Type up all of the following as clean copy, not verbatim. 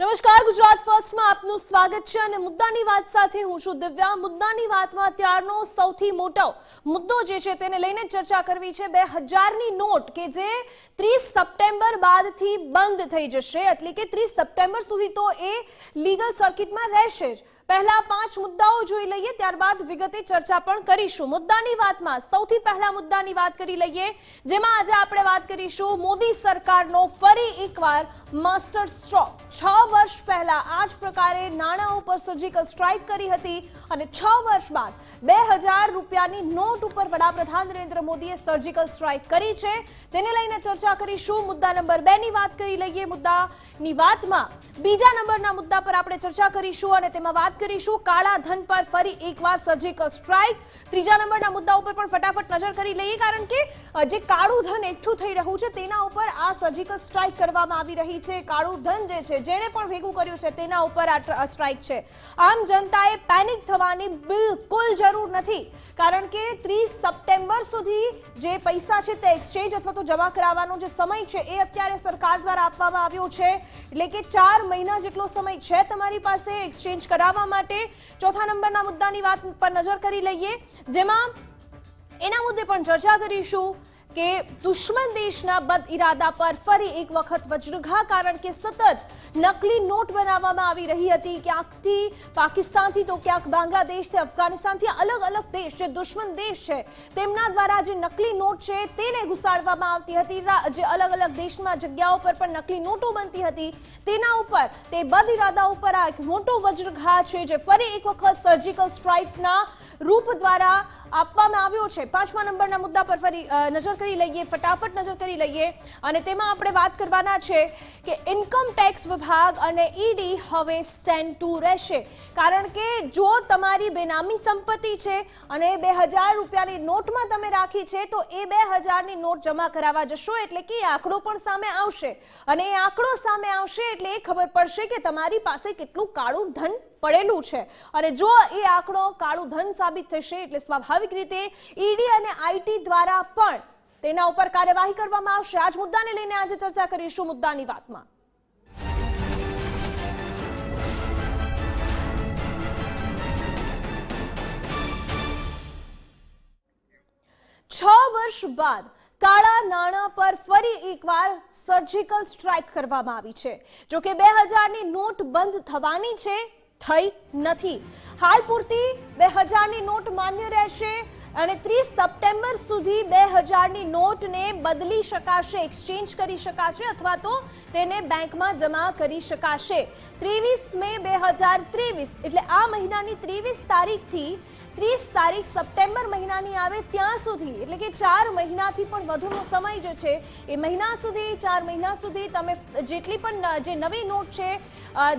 નમસ્કાર, ગુજરાત ફર્સ્ટમાં આપનું સ્વાગત છે અને મુદ્દાની વાત સાથે હું છું દિવ્યા। મુદ્દાની વાતમાં અત્યારનો સૌથી મોટો મુદ્દો જે છે તેને લઈને ચર્ચા કરવી છે 2000ની નોટ કે જે 30 સપ્ટેમ્બર બાદથી બંધ થઈ જશે, એટલે કે 30 સપ્ટેમ્બર સુધી તો એ લીગલ સર્કિટમાં રહેશે જ। પહેલા 5 મુદ્દાઓ જોઈ લઈએ, ત્યારબાદ વિગતે ચર્ચા પણ કરીશું। મુદ્દાની વાતમાં સૌથી પહેલા મુદ્દાની વાત કરી લઈએ, જેમાં આજે આપણે વાત કરીશું મોદી સરકારનો ફરી એકવાર માસ્ટર સ્ટ્રોક। 6 વર્ષ પહેલા આ જ પ્રકારે નાણાં ઉપર સર્જિકલ સ્ટ્રાઇક કરી હતી અને 6 વર્ષ બાદ 2000 રૂપિયાની નોટ ઉપર વડાપ્રધાન નરેન્દ્ર મોદીએ સર્જિકલ સ્ટ્રાઇક કરી છે, તેને લઈને ચર્ચા કરીશું। મુદ્દા નંબર 2 ની વાત કરી લઈએ। મુદ્દાની વાતમાં બીજા નંબરના મુદ્દા પર આપણે ચર્ચા કરીશું અને તેમાં વાત કરીશું કાળા ધન પર ફરી એકવાર સર્જિકલ સ્ટ્રાઇક। ત્રીજા નંબરના મુદ્દા ઉપર પણ ફટાફટ નજર કરી લઈએ, કારણ કે જે કાળું ધન એકઠું થઈ રહ્યું છે તેના ઉપર આ સર્જિકલ સ્ટ્રાઇક કરવામાં આવી રહી છે। કાળું ધન જે છે જેણે પણ ભેગું કર્યું છે તેના ઉપર આ સ્ટ્રાઇક છે। આમ જનતાએ પેનિક થવાની બિલકુલ જરૂર નથી, કારણ કે 30 સપ્ટેમ્બર સુધી જે પૈસા છે તે એક્સચેન્જ અથવા તો જમા કરાવવાનો જે સમય છે એ અત્યારે સરકાર દ્વારા આપવામાં આવ્યો છે, એટલે કે 4 મહિના જેટલો સમય છે તમારી પાસે એક્સચેન્જ કરાવવા માટે। ચોથા નંબરના મુદ્દાની વાત પર નજર કરી લઈએ, જેમાં એના મુદ્દે પણ ચર્ચા કરીશું કે દુશ્મન દેશના બદ ઇરાદા પર ફરી એક વખત વજ્રઘા, કારણ કે સતત નકલી નોટ બનાવવામાં આવી રહી હતી, ક્યાંકથી પાકિસ્તાનથી તો ક્યાંક બાંગ્લાદેશથી, અફઘાનિસ્તાનથી, અલગ અલગ દેશ જે દુશ્મન દેશ છે તેમના દ્વારા જે નકલી નોટ છે તેને ઘુસાડવામાં આવતી હતી। જે અલગ અલગ દેશમાં જગ્યાઓ પર પણ નકલી નોટો બનતી હતી તેના ઉપર તે બદ ઇરાદા ઉપર આ એક મોટો વજ્રઘા છે જે ફરી એક વખત સર્જિકલ સ્ટ્રાઇકના રૂપ દ્વારા આપવામાં આવ્યો છે। 5મા નંબરના મુદ્દા પર ફરી નજર કરી લઈએ, ફટાફટ નજર કરી લઈએ અને તેમાં આપણે વાત કરવાના છે કે ઇન્કમ ટેક્સ વિભાગ અને ઈડી હવે સ્ટેન્ડ ટુ રહેશે, કારણ કે જો તમારી બેનામી સંપત્તિ છે અને 2000 રૂપિયાની નોટમાં તમે રાખી છે તો એ 2000ની નોટ જમા કરાવવા જશો એટલે કે આંકડો પણ સામે આવશે અને એ આંકડો સામે આવશે એટલે એ ખબર પડશે કે તમારી પાસે કેટલું કાળું ધન પડેલું છે અને જો એ આંકડો કાળું ધન સાબિત થશે એટલે સ્વાભાવિક રીતે ઈડી અને આઈટી દ્વારા પણ તેના ઉપર કાર્યવાહી કરવામાં આવશે। આ જ મુદ્દાને લઈને આજે ચર્ચા કરીશું મુદ્દાની વાતમાં। 6 વર્ષ બાદ કાળા નાણાં પર ફરી એકવાર સર્જિકલ સ્ટ્રાઇક કરવામાં આવી છે। જો કે 2000ની નોટ બંધ થવાની છે, થઈ નથી। હાલ પૂરતી 2000ની નોટ માન્ય રહેશે અને 30 સપ્ટેમ્બર સુધી 2000ની નોટને બદલી શકાશે, એક્સચેન્જ કરી શકાશે અથવા તો તેને બેંકમાં જમા કરી શકાશે। 23 મે 2023 એટલે આ મહિનાની 23 તારીખથી 30 તારીખ સપ્ટેમ્બર મહિનાની આવે ત્યાં સુધી, એટલે કે 4 મહિનાથી પણ વધુનો સમય જે છે એ મહિના સુધી 4 મહિના સુધી તમે જેટલી પણ જે નવી નોટ છે,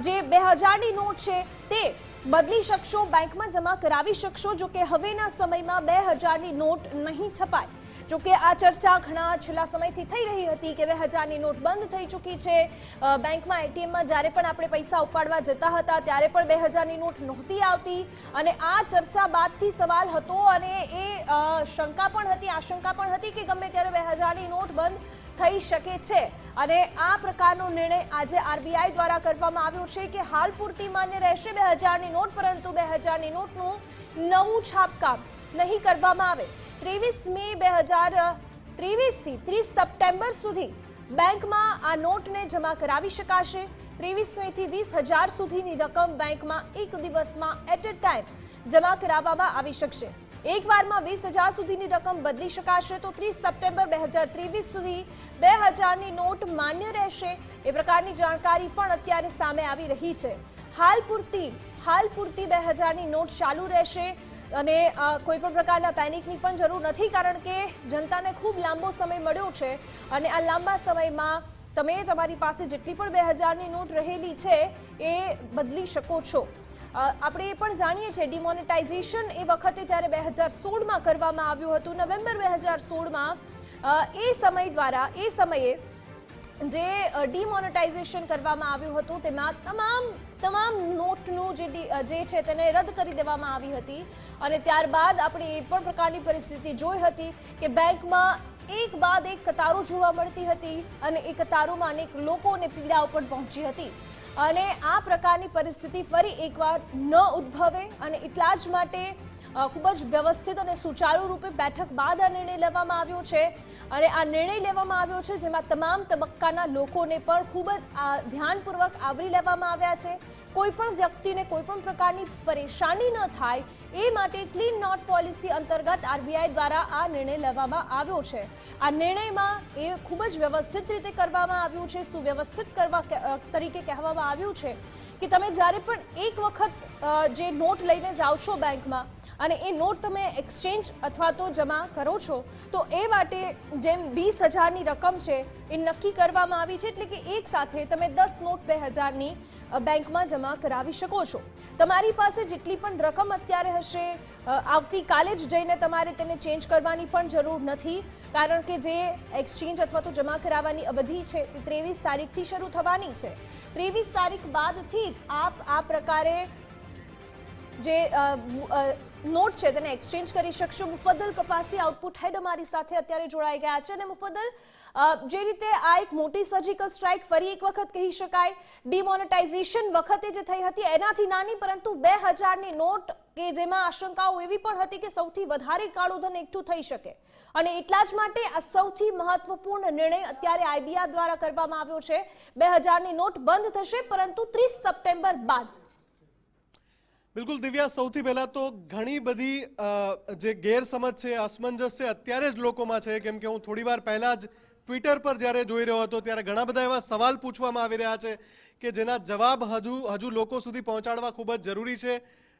જે 2000ની નોટ છે તે બદલી શકશો, બેંકમાં જમા કરાવી શકશો। જો કે હવેના સમયમાં 2000ની નોટ નહીં છપાય। જો કે આ ચર્ચા ઘણા છેલ્લા સમયથી થઈ રહી હતી કે 2000ની નોટ બંધ થઈ ચૂકી છે। બેંકમાં એટીએમમાં જ્યારે પણ આપણે પૈસા ઉપાડવા જતા હતા ત્યારે પણ 2000ની નોટ નહોતી આવતી અને આ ચર્ચા બાદથી સવાલ હતો અને એ શંકા પણ હતી, આશંકા પણ હતી કે ગમે ત્યારે 2000ની નોટ બંધ થઈ શકે છે અને આ પ્રકારનો નિર્ણય આજે આરબીઆઈ દ્વારા કરવામાં આવ્યો છે કે હાલ પૂરતી માન્ય રહેશે 2000ની નોટ, પરંતુ 2000ની નોટનું નવું છાપકામ નહીં કરવામાં આવે। 23 મે 2023થી 30 સપ્ટેમ્બર સુધી બેંકમાં આ નોટને જમા કરાવી શકાશે। 23 મેથી 20,000 સુધીની રકમ બેંકમાં એક દિવસમાં એટ અ ટાઈમ જમા કરાવવામાં આવી શકશે। એક વારમાં 20,000 સુધીની રકમ બદલી શકાશે તો 30 સપ્ટેમ્બર 2023 સુધી 2000ની નોટ માન્ય રહેશે, એ પ્રકારની જાણકારી પણ અત્યારે સામે આવી રહી છે। હાલ પૂરતી 2000ની નોટ ચાલુ રહેશે અને કોઈ પણ પ્રકારના પેનિકની પણ જરૂર નથી, કારણ કે જનતાને ખૂબ લાંબો સમય મળ્યો છે અને આ લાંબા સમયમાં તમે તમારી પાસે જેટલી પણ 2000ની નોટ રહેલી છે એ બદલી શકો છો। આપણે એ પણ જાણીએ છીએ ડિમોનેટાઇઝેશન એ વખતે જ્યારે 2016માં કરવામાં આવ્યું હતું, નવેમ્બર 2016માં એ સમયે જે ડિમોનેટાઇઝેશન કરવામાં આવ્યું હતું તેમાં તમામ નોટનું જે છે તેને રદ કરી દેવામાં આવી હતી અને ત્યારબાદ આપણે એ પણ પ્રકારની પરિસ્થિતિ જોઈ હતી કે બેંકમાં એક બાદ એક કતારો જોવા મળતી હતી અને એ કતારોમાં અનેક લોકોને પીડાઓ પણ પહોંચી હતી। અને આ પ્રકારની પરિસ્થિતિ ફરી એકવાર ન ઉદ્ભવે અને એટલા જ માટે ખૂબ જ વ્યવસ્થિત અને સુચારુ રૂપે બેઠક બાદ આ નિર્ણય લેવામાં આવ્યો છે અને આ નિર્ણય લેવામાં આવ્યો છે જેમાં તમામ તબક્કાના લોકોને પણ ખૂબ જ ધ્યાનપૂર્વક આવરી લેવામાં આવ્યા છે. કોઈ પણ વ્યક્તિને કોઈ પણ પ્રકારની પરેશાની ન થાય એ માટે ક્લીન નોટ પોલિસી અંતર્ગત આરબીઆઈ દ્વારા આ નિર્ણય લેવામાં આવ્યો છે. આ નિર્ણયમાં એ ખૂબ જ વ્યવસ્થિત રીતે કરવામાં આવ્યું છે. સુવ્યવસ્થિત કરવા તરીકે કહેવામાં આવ્યું છે કે તમે જ્યારે પણ એક વખત જે નોટ લઈને જાઓ છો બેંકમાં અને એ નોટ તમે એક્સચેન્જ અથવા તો જમા કરો છો તો એ માટે જેમ 20,000ની રકમ છે એ નક્કી કરવામાં આવી છે, એટલે કે એક સાથે તમે 10 નોટ 2,000ની બેંકમાં જમા કરાવી શકો છો. તમારી પાસે જેટલી પણ રકમ અત્યારે હશે આવતીકાલે જ જઈને તમારે તેને ચેન્જ કરવાની પણ જરૂર નથી, કારણ કે જે એક્સચેન્જ અથવા તો જમા કરાવવાની અવધિ છે તે 23 તારીખથી શરૂ થવાની છે. 23 તારીખ બાદથી જ આપ આ પ્રકારે જે નોટ છે તેને એક્સચેન્જ કરી શકશો. મુફદ્દલ કપાસી આઉટપુટ હેડ અમારી સાથે અત્યારે જોડાઈ ગયા છે. અને મુફદ્દલ, જે રીતે આ એક મોટી સર્જિકલ સ્ટ્રાઇક ફરી એક વખત કહી શકાય ડિમોનેટાઇઝેશન વખતે જે થઈ હતી એનાથી નાની, પરંતુ 2,000ની નોટ કે જેમાં આશંકાઓ એવી પણ હતી કે સૌથી વધારે કાળું ધન એકઠું થઈ શકે અને એટલા જ માટે આ સૌથી મહત્વપૂર્ણ નિર્ણય અત્યારે આરબીઆઈ દ્વારા કરવામાં આવ્યો છે. 2,000ની નોટ બંધ થશે, પરંતુ 30 સપ્ટેમ્બર બાદ. બિલકુલ દિવ્યા, સૌથી પહેલા તો ઘણી બધી જે ગેરસમજ છે, અસમંજસ છે અત્યારે જ લોકોમાં છે, કેમ કે હું થોડી વાર પહેલા જ ટ્વિટર પર જ્યારે જોઈ રહ્યો હતો ત્યારે ઘણા બધા એવા સવાલ પૂછવામાં આવી રહ્યા છે કે જેના જવાબ હજુ લોકો સુધી પહોંચાડવા ખૂબ જ જરૂરી છે.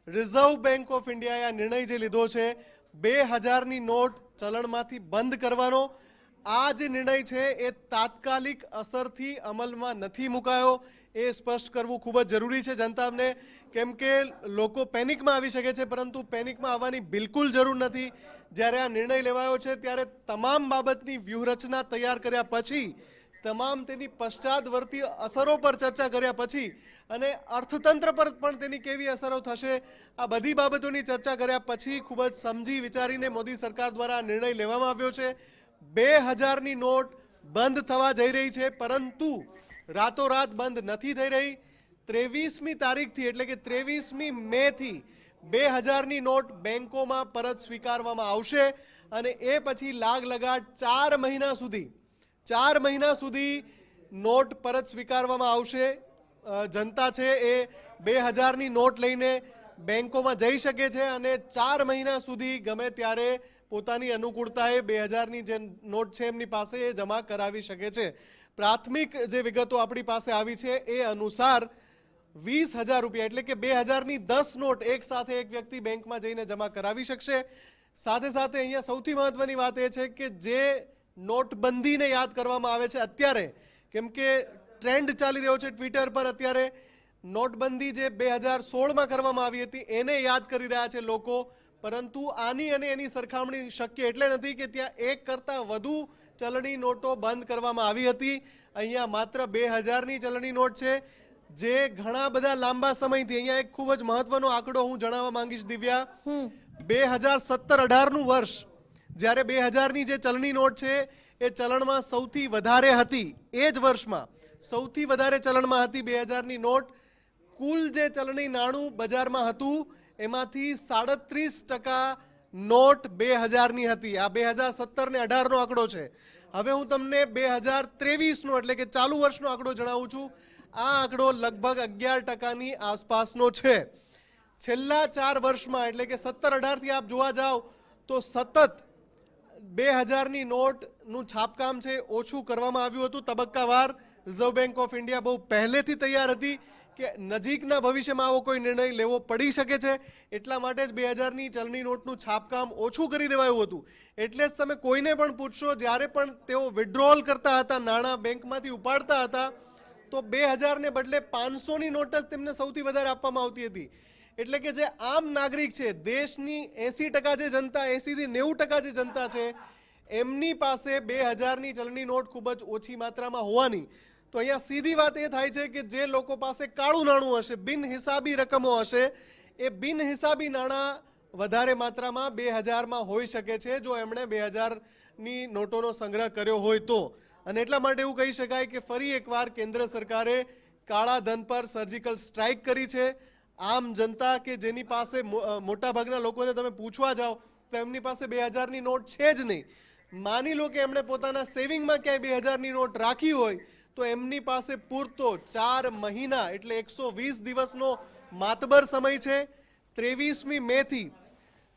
રિઝર્વ બેંક ઓફ ઇન્ડિયાએ આ નિર્ણય જે લીધો છે 2,000ની નોટ ચલણમાંથી બંધ કરવાનો, આ જે નિર્ણય છે એ તાત્કાલિક અસરથી અમલમાં નથી મુકાયો, એ સ્પષ્ટ કરવું ખૂબ જ જરૂરી છે જનતાને, કેમ કે લોકો પેનિકમાં આવી શકે છે, પરંતુ પેનિકમાં આવવાની બિલકુલ જરૂર નથી. જ્યારે આ નિર્ણય લેવાયો છે ત્યારે તમામ બાબતની વ્યૂહરચના તૈયાર કર્યા પછી, તમામ તેની પશ્ચાદવર્તી અસરો પર ચર્ચા કર્યા પછી અને અર્થતંત્ર પર પણ તેની કેવી અસરો થશે આ બધી બાબતોની ચર્ચા કર્યા પછી ખૂબ જ સમજી વિચારીને મોદી સરકાર દ્વારા આ નિર્ણય લેવામાં આવ્યો છે. 2,000ની નોટ બંધ થવા જઈ રહી છે, પરંતુ રાતોરાત બંધ નથી થઈ રહી. 23મી તારીખથી એટલે કે 23મી મેથી 2,000ની નોટ બેંકોમાં પરત સ્વીકારવામાં આવશે અને એ પછી લાગલગાટ 4 મહિના સુધી નોટ પરત સ્વીકારવામાં આવશે. જનતા છે એ 2,000ની નોટ લઈને બેંકોમાં જઈ શકે છે અને 4 મહિના સુધી ગમે ત્યારે પોતાની અનુકૂળતાએ 2,000ની જે નોટ છે એમની પાસે એ જમા કરાવી શકે છે. પ્રાથમિક જે વિગતો આપણી પાસે આવી છે એ અનુસાર 20,000 રૂપિયા એટલે કે 2,000ની 10 નોટ એક સાથે એક વ્યક્તિ બેંકમાં જઈને જમા કરાવી શકશે. સાથે સાથે અહીંયા સૌથી મહત્વની વાત એ છે કે જે નોટબંધીને યાદ કરવામાં આવે છે અત્યારે, કેમ કે ટ્રેન્ડ ચાલી રહ્યો છે ટ્વિટર પર અત્યારે, નોટબંધી જે 2016માં કરવામાં આવી હતી એને યાદ કરી રહ્યા છે લોકો, પરંતુ આની અને એની સરખામણી શક્ય એટલે નથી કે ત્યાં એક કરતાં વધુ ચલણી નોટો બંધ કરવામાં આવી હતી. અહીંયા માત્ર 2,000ની ચલણી નોટ છે, જે ઘણા બધા લાંબા સમયથી, અહીંયા એક ખૂબ જ મહત્વનો આંકડો હું જણાવવા માંગીશ દિવ્યા, 2017-18નું વર્ષ જ્યારે 2,000ની જે ચલણી નોટ છે એ ચલણમાં સૌથી વધારે હતી, એ જ વર્ષમાં સૌથી વધારે ચલણમાં હતી 2,000ની નોટ. કુલ જે ચલણી નાણું બજારમાં હતું એમાંથી 37% નોટ 2,000ની હતી. આ 2017 ને 18નો આંકડો છે. હવે હું તમને 2023નો એટલે કે ચાલુ વર્ષનો આંકડો જણાવું છું. આ આંકડો લગભગ 11%ની આસપાસનો છે. છેલ્લા 4 વર્ષમાં એટલે કે 17-18થી આપ જોવા જાઓ તો સતત 2,000ની નોટનું છાપકામ છે ઓછું કરવામાં આવ્યું હતું તબક્કાવાર. રિઝર્વ બેંક ઓફ ઇન્ડિયા બહુ પહેલેથી તૈયાર હતી કે નજીકના ભવિષ્યમાં આવો કોઈ નિર્ણય લેવો પડી શકે છે, એટલા માટે જ 2,000ની ચલણી નોટનું છાપકામ ઓછું કરી દેવાયું હતું. એટલે જ તમે કોઈને પણ પૂછશો, જ્યારે પણ તેઓ વિડ્રોલ કરતા હતા, નાણાં બેંકમાંથી ઉપાડતા હતા, તો 2,000ને બદલે 500ની નોટ જ તેમને સૌથી વધારે આપવામાં આવતી હતી. એટલે કે જે આમ નાગરિક છે, દેશની 80% જે જનતા, 80થી 90% જે જનતા છે, એમની પાસે 2,000ની ચલણી નોટ ખૂબ જ ઓછી માત્રામાં હોવાની. તો અહીંયા સીધી વાત એ થાય છે કે જે લોકો પાસે કાળું નાણું હશે, બિનહિસાબી રકમો હશે, એ બિનહિસાબી નાણાં વધારે માત્રામાં 2,000માં હોઈ શકે છે જો એમણે 2,000ની નોટોનો સંગ્રહ કર્યો હોય તો. અને એટલા માટે એવું કહી શકાય કે ફરી એકવાર કેન્દ્ર સરકારે કાળા ધન પર સર્જિકલ સ્ટ્રાઇક કરી છે. આમ જનતા કે જેની પાસે મોટા ભાગના લોકોને તમે પૂછવા જાઓ તો એમની પાસે 2000ની નોટ છે જ નહીં. માની લો કે એમણે પોતાના સેવિંગમાં ક્યાંય 2000ની નોટ રાખી હોય તો એમની પાસે પૂરતો 4 મહિના એટલે 120 દિવસનો માતબર સમય છે. 23મી મેથી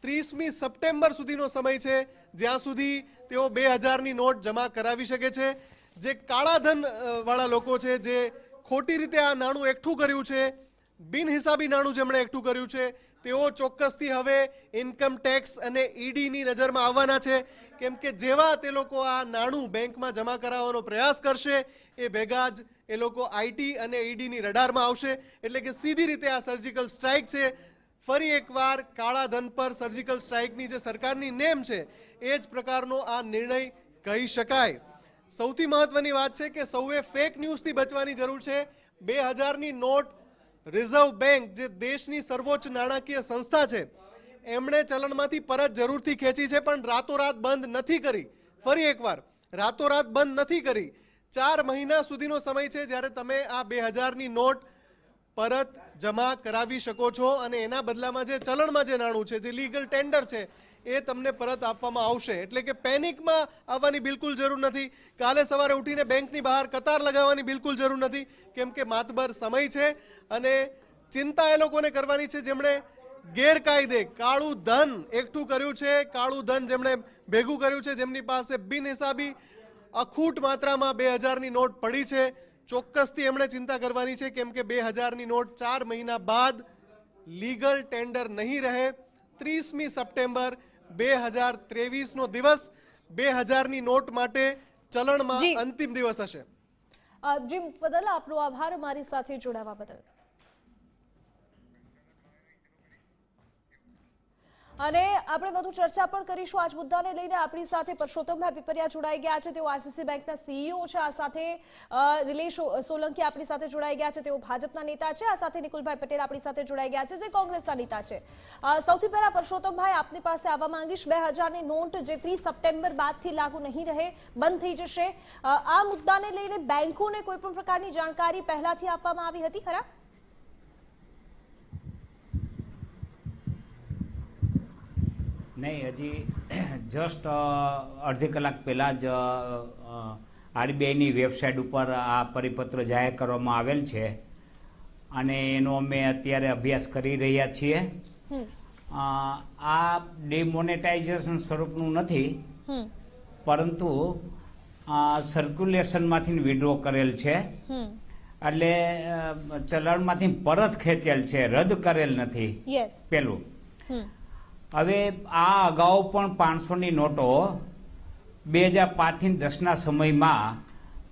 30મી સપ્ટેમ્બર સુધીનો સમય છે જ્યાં સુધી તેઓ 2000ની નોટ જમા કરાવી શકે છે. જે કાળા ધન વાળા લોકો છે, જે ખોટી રીતે આ નાણું એકઠું કર્યું છે, બિનહિસાબી નાણું જેમણે એકઠું કર્યું છે, તેઓ ચોક્કસથી હવે ઇન્કમ ટેક્સ અને ઈડીની નજરમાં આવવાના છે. કેમ કે જેવા તે લોકો આ નાણું બેંકમાં જમા કરાવવાનો પ્રયાસ કરશે એ ભેગા જ એ લોકો આઈટી અને ઈડીની રડારમાં આવશે. એટલે કે સીધી રીતે આ સર્જિકલ સ્ટ્રાઇક છે. ફરી એકવાર કાળા ધન પર સર્જિકલ સ્ટ્રાઇકની જે સરકારની નેમ છે એ જ પ્રકારનો આ નિર્ણય કહી શકાય. સૌથી મહત્વની વાત છે કે સૌએ ફેક ન્યૂઝથી બચવાની જરૂર છે. 2000ની નોટ રિઝર્વ બેંક જે દેશની સર્વોચ્ચ નાણાકીય સંસ્થા છે એમણે ચલણમાંથી પરત જરૂરથી ખેંચી છે, પણ રાતોરાત બંધ નથી કરી. ફરી એકવાર રાતોરાત બંધ નથી કરી. 4 મહિના સુધીનો સમય છે જ્યારે તમે આ 2000ની નોટ પરત જમા કરાવી શકો છો અને એના બદલામાં જે ચલણમાં જે નાણું છે, જે લીગલ ટેન્ડર છે એ તમને પરત આપવામાં આવશે. એટલે કે પેનિકમાં આવવાની બિલકુલ જરૂર નથી. કાલે સવારે ઉઠીને બેંકની બહાર કતાર લગાવવાની બિલકુલ જરૂર નથી, કેમ કે માતબર સમય છે અને ચિંતા એ લોકોને કરવાની છે જેમણે ગેરકાયદે કાળું ધન એકઠું કર્યું છે, કાળું ધન જેમણે ભેગું કર્યું છે, જેમની પાસે બિનહિસાબી અખૂટ માત્રામાં 2000ની નોટ પડી છે. ચોક્કસથી એમણે ચિંતા કરવાની છે, કેમ કે 2000ની નોટ 4 મહિના બાદ લીગલ ટેન્ડર નહીં રહે. 30મી સપ્ટેમ્બર 2023નો દિવસ 2000ની નોટ માટે ચલણમાં જી. અંતિમ દિવસ હશે. જી મુફદ્દલ, આપનો આભાર મારી સાથે જોડાવા બદલ. અને આપણે વધુ ચર્ચા પણ કરીશું આજ મુદ્દાને લઈને. આપણી સાથે પરસોત્તમભાઈ પીપરિયા જોડાઈ ગયા છે, તેઓ આરસીસી બેંકના સીઈઓ છે. આ સાથે નિલેશ સોલંકી આપણી સાથે જોડાઈ ગયા છે, તેઓ ભાજપના નેતા છે. આ સાથે નિકુલભાઈ પટેલ આપણી સાથે જોડાઈ ગયા છે, જે કોંગ્રેસના નેતા છે. સૌથી પહેલા પરસોત્તમભાઈ આપની પાસે આવવા માંગીશ. 2000ની નોટ જે 30 સપ્ટેમ્બર બાદથી લાગુ નહીં રહે, બંધ થઈ જશે, આ મુદ્દાને લઈને બેંકોને કોઈ પણ પ્રકારની જાણકારી પહેલાથી આપવામાં આવી હતી ખરા? નહીં, હજી જસ્ટ અડધી કલાક પહેલાં જ આરબીઆઈની વેબસાઇટ ઉપર આ પરિપત્ર જાહેર કરવામાં આવેલ છે અને એનો અમે અત્યારે અભ્યાસ કરી રહ્યા છીએ. આ ડિમોનેટાઇઝેશન સ્વરૂપનું નથી, પરંતુ સર્ક્યુલેશનમાંથી વિડ્રો કરેલ છે, એટલે ચલણમાંથી પરત ખેંચેલ છે, રદ કરેલ નથી. પેલું. હવે આ અગાઉ પણ 500ની નોટો 2005થી 10ના સમયમાં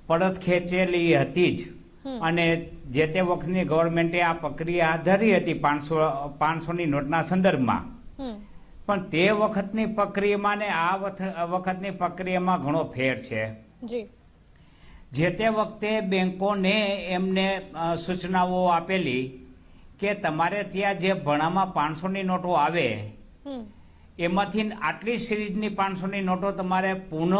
પરત ખેંચેલી હતી જ, અને જે તે વખતની ગવર્મેન્ટે આ પ્રક્રિયા હાથ ધરી હતી 500ની નોટના સંદર્ભમાં. પણ તે વખતની પ્રક્રિયામાં ને આ વખતની પ્રક્રિયામાં ઘણો ફેર છે. જે તે વખતે બેંકોને એમને સૂચનાઓ આપેલી કે તમારે ત્યાં જે ભણામાં 500ની નોટો આવે એમાંથી આટલી સિરીઝની 500ની નોટો તમારે પુનઃ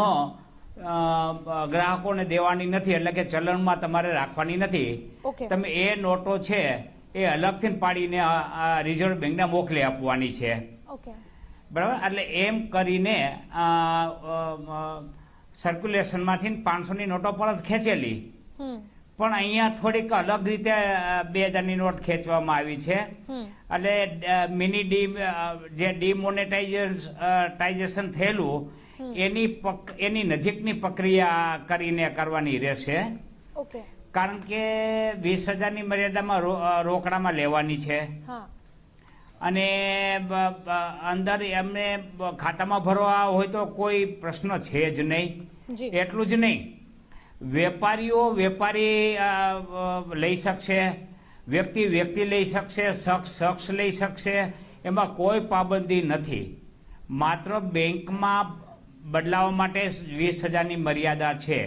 ગ્રાહકોને દેવાની નથી, એટલે કે ચલણમાં તમારે રાખવાની નથી. તમે એ નોટો છે એ અલગથી પાડીને રિઝર્વ બેંકને મોકલી આપવાની છે. બરાબર? એટલે એમ કરીને સર્ક્યુલેશનમાંથી 500ની નોટો પરત ખેંચેલી, પણ અહીંયા થોડીક અલગ રીતે 2000ની નોટ ખેંચવામાં આવી છે. એટલે મિની જે ડિમોનેટાઇઝેશન થયેલું એની નજીકની પ્રક્રિયા કરીને કરવાની રહેશે. કારણ કે 20,000ની મર્યાદામાં રોકડામાં લેવાની છે અને અંદર એમને ખાતામાં ભરવા હોય તો કોઈ પ્રશ્ન છે જ નહીં. એટલું જ નહીં, વેપારી લઈ શકશે, વ્યક્તિ લઈ શકશે, શખ્સ લઈ શકશે, એમાં કોઈ પાબંદી નથી. માત્ર બેંકમાં બદલાવા માટે 20,000ની મર્યાદા છે.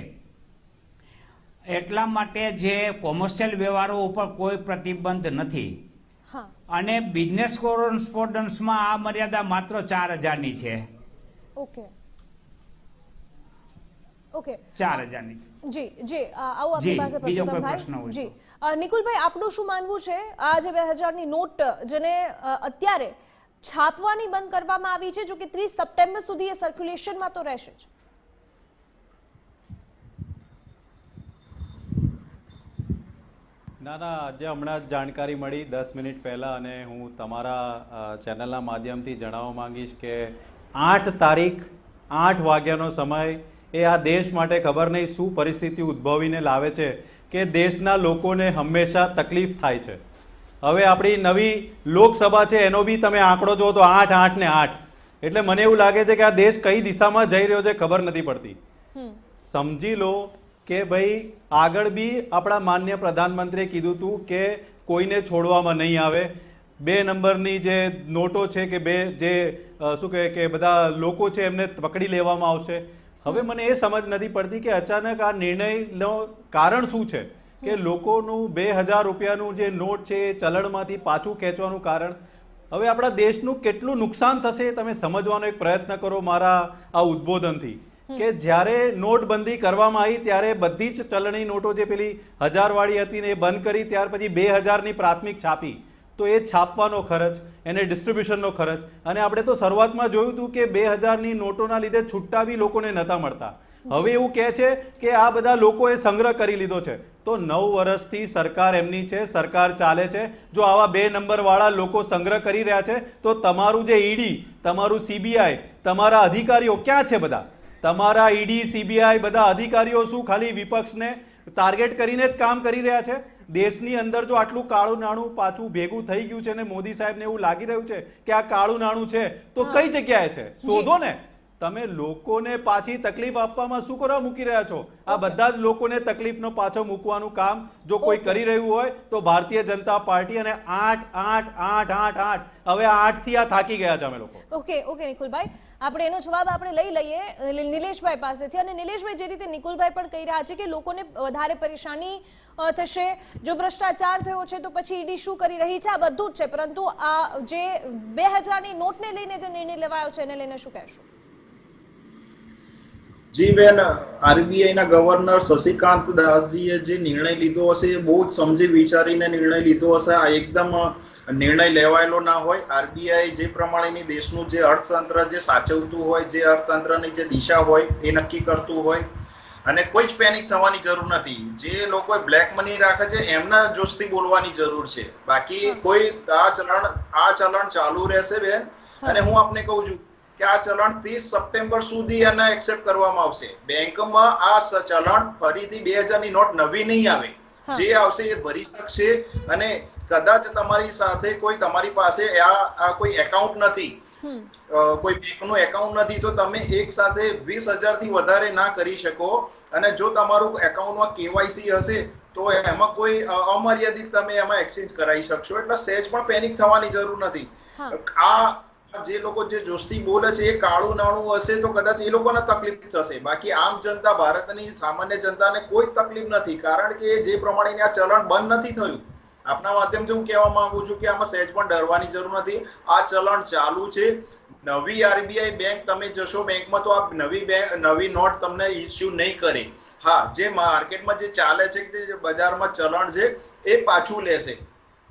એટલા માટે જે કોમર્શિયલ વ્યવહારો ઉપર કોઈ પ્રતિબંધ નથી. અને બિઝનેસ કોરસ્પોન્ડન્સમાં આ મર્યાદા માત્ર 4,000ની છે. ઓકે 4000ની છે. જી જી આવો આપની જી, પાસે બીજો કોઈ પરસોત્તમભાઈ. પ્રશ્ન હોય તો. જી નિકુલભાઈ, આપનું શું માનવું છે આ જે 2000ની નોટ જેને અત્યારે છાપવાની બંધ કરવામાં આવી છે, જો કે 30 સપ્ટેમ્બર સુધી એ સર્ક્યુલેશનમાં તો રહેશે જ? ના આજે હમણાં જ જાણકારી મળી 10 મિનિટ પહેલાં, અને હું તમારા ચેનલના માધ્યમથી જણાવવા માંગીશ કે 8 તારીખ 8 વાગ્યાનો સમય એ આ દેશ માટે ખબર નહીં શું પરિસ્થિતિ ઉદ્ભવીને લાવે છે કે દેશના લોકોને હંમેશા તકલીફ થાય છે. હવે આપણી નવી લોકસભા છે એનો બી તમે આંકડો જો તો 8, 8 ને 8, એટલે મને એવું લાગે છે કે આ દેશ કઈ દિશામાં જઈ રહ્યો છે ખબર નથી પડતી. સમજી લો કે ભાઈ આગળ બી આપણા માન્ય પ્રધાનમંત્રીએ કીધું હતું કે કોઈને છોડવામાં નહીં આવે. 2 નંબરની જે નોટો છે કે શું કહે કે બધા લોકો છે એમને પકડી લેવામાં આવશે. હવે મને એ સમજ નથી પડતી કે અચાનક આ નિર્ણયનો કારણ શું છે કે લોકોનું 2000 રૂપિયાનું જે નોટ છે એ ચલણમાંથી પાછું ખેંચવાનું કારણ. હવે આપણા દેશનું કેટલું નુકસાન થશે તમે સમજવાનો એક પ્રયત્ન કરો મારા આ ઉદ્બોધનથી. કે જ્યારે નોટબંધી કરવામાં આવી ત્યારે બધી જ ચલણી નોટો જે પેલી 1000 વાળી હતી ને એ બંધ કરી, ત્યાર પછી 2000ની પ્રાથમિક છાપી, તો એ છાપવાનો ખર્ચ, એને ડિસ્ટ્રીબ્યુશનનો ખર્ચ, અને આપણે તો શરૂઆતમાં જોયું હતું કે 2000ની નોટોના લીધે છૂટા બી લોકોને નહોતા મળતા. હવે એવું કહે છે કે આ બધા લોકોએ સંગ્રહ કરી લીધો છે. તો 9 વર્ષથી સરકાર એમની છે, સરકાર ચાલે છે. જો આવા 2 નંબરવાળા લોકો સંગ્રહ કરી રહ્યા છે તો તમારું જે ઈડી, તમારું સીબીઆઈ, તમારા અધિકારીઓ ક્યાં છે? બધા તમારા ઈડી, સીબીઆઈ બધા અધિકારીઓ શું ખાલી વિપક્ષને ટાર્ગેટ કરીને જ કામ કરી રહ્યા છે? દેશની અંદર જો આટલું કાળું નાણું પાછું ભેગું થઈ ગયું છે ને મોદી સાહેબને એવું લાગી રહ્યું છે કે આ કાળું નાણું છે તો કઈ જગ્યાએ છે શોધો ને. તમે લોકોને પાછી તકલીફ આપવામાં શું કરવા મૂકી રહ્યા છો? આ બધા જ લોકોને તકલીફનો પાછો મૂકવાનું કામ જો કોઈ કરી રહ્યું હોય તો ભારતીય જનતા પાર્ટી. અને 8, 8, 8, 8, 8, હવે 8 થી આ થાકી ગયા છે અમે લોકો. ઓકે નિકુલભાઈ, આપણે એનો જવાબ આપણે લઈ લઈએ નિલેશભાઈ પાસેથી. અને નિલેશભાઈ, જે રીતે નિકુલભાઈ પણ કહી રહ્યા છે કે લોકોને વધારે પરેશાની થશે જો ભ્રષ્ટાચાર થયો છે તો પછી ઈડી શું કરી રહી છે, આ બધું જ છે. પરંતુ આ જે 2000ની નોટને લઈને જે નિર્ણય લેવાયો છે એને લઈને શું કહેશો? જી બેન, આરબીઆઈ ના ગવર્નર શશિકાંત દાસજીએ જે નિર્ણય લીધો હશે એ બહુ જ સમજી વિચારીને નિર્ણય લીધો હશે. આ એકદમ નિર્ણય લેવાયેલો ના હોય. આરબીઆઈ જે પ્રમાણેની દેશનું જે અર્થતંત્ર જે સાચવતું હોય, જે અર્થતંત્રની જે દિશા હોય એ નક્કી કરતું હોય, અને કોઈ જ પેનિક થવાની જરૂર નથી. જે લોકો બ્લેક મની રાખે છે એમના જોશથી બોલવાની જરૂર છે. બાકી કોઈ આ ચલણ ચાલુ રહેશે બેન. અને હું આપને કહું છું કે આ ચલણ 30 સપ્ટેમ્બર સુધી એને એક્સેપ્ટ કરવામાં આવશે. બેંકમાં આ ચલણ ફરીથી 2000ની નોટ નવી નહીં આવે. જે આવશે એ ભરી શકશે. અને કદાચ તમારી સાથે તમારી પાસે આ કોઈ એકાઉન્ટ નથી, કોઈ બેંકનું એકાઉન્ટ નથી, તો તમે એક સાથે 20,000 થી વધારે ના કરી શકો. અને જો તમારું એકાઉન્ટમાં કેવાયસી હશે તો એમાં કોઈ અમર્યાદિત તમે એમાં એક્સચેન્જ કરાવી શકશો. એટલે સહેજ પણ પેનિક થવાની જરૂર નથી. આ જે લોકો જે જોશથી બોલે છે એ કાળું નાણું હશે તો કદાચ એ લોકોને તકલીફ થશે. બાકી આમ જનતા, ભારતની સામાન્ય જનતાને કોઈ તકલીફ નથી. કારણ કે જે પ્રમાણે આ ચલણ બંધ નથી થયું, આપના માધ્યમથી હું કહેવા માંગુ છું કે આમાં સહેજ પણ ડરવાની જરૂર નથી. આ ચલણ ચાલુ છે. નવી આરબીઆઈ બેંક તમે જશો બેંકમાં તો આ નવી નોટ તમને ઇસ્યુ નહીં કરે. હા, જે માર્કેટમાં જે ચાલે છે, જે બજારમાં ચલણ છે એ પાછું લેશે.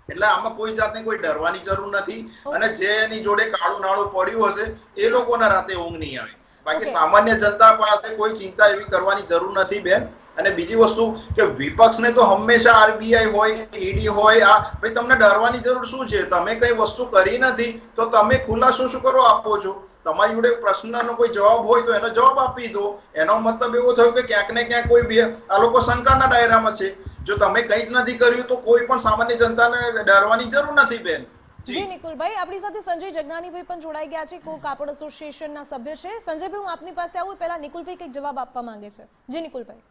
એટલે આમાં કોઈ જાતને કોઈ ડરવાની જરૂર નથી. અને જે એની જોડે કાળું નાણું પડ્યું હશે એ લોકોના રાતે ઊંઘ નહીં આવે. બાકી સામાન્ય જનતા પાસે કોઈ ચિંતા એવી કરવાની જરૂર નથી બેન. અને બીજી વસ્તુ કે વિપક્ષને તો હંમેશા આરબીઆઈ હોય, ઈડી હોય, આ ભાઈ તમને ડરવાની જરૂર શું છે? તમે કઈ વસ્તુ કરી નથી તો તમે ખુલાસો શું કરો આપો છો? તમારી જોડે પ્રશ્નનો કોઈ જવાબ હોય તો એનો જવાબ આપી દો. એનો મતલબ એવો થયો કે ક્યાંક ને ક્યાંક કોઈ આ લોકો શંકાના દાયરામાં છે. જો તમે કંઈ જ નથી કર્યું તો કોઈ પણ સામાન્ય જનતાને ડરવાની જરૂર નથી બેન. જી નિકુલભાઈ, આપણી સાથે સંજય જગનાનીભાઈ પણ જોડાઈ ગયા છે, કો કાપડ એસોસિએશનના સભ્ય છે. સંજયભાઈ, હું આપની પાસે આવું પહેલા નિકુલભાઈ કંઈક જવાબ આપવા માંગે છે. જી નિકુલભાઈ.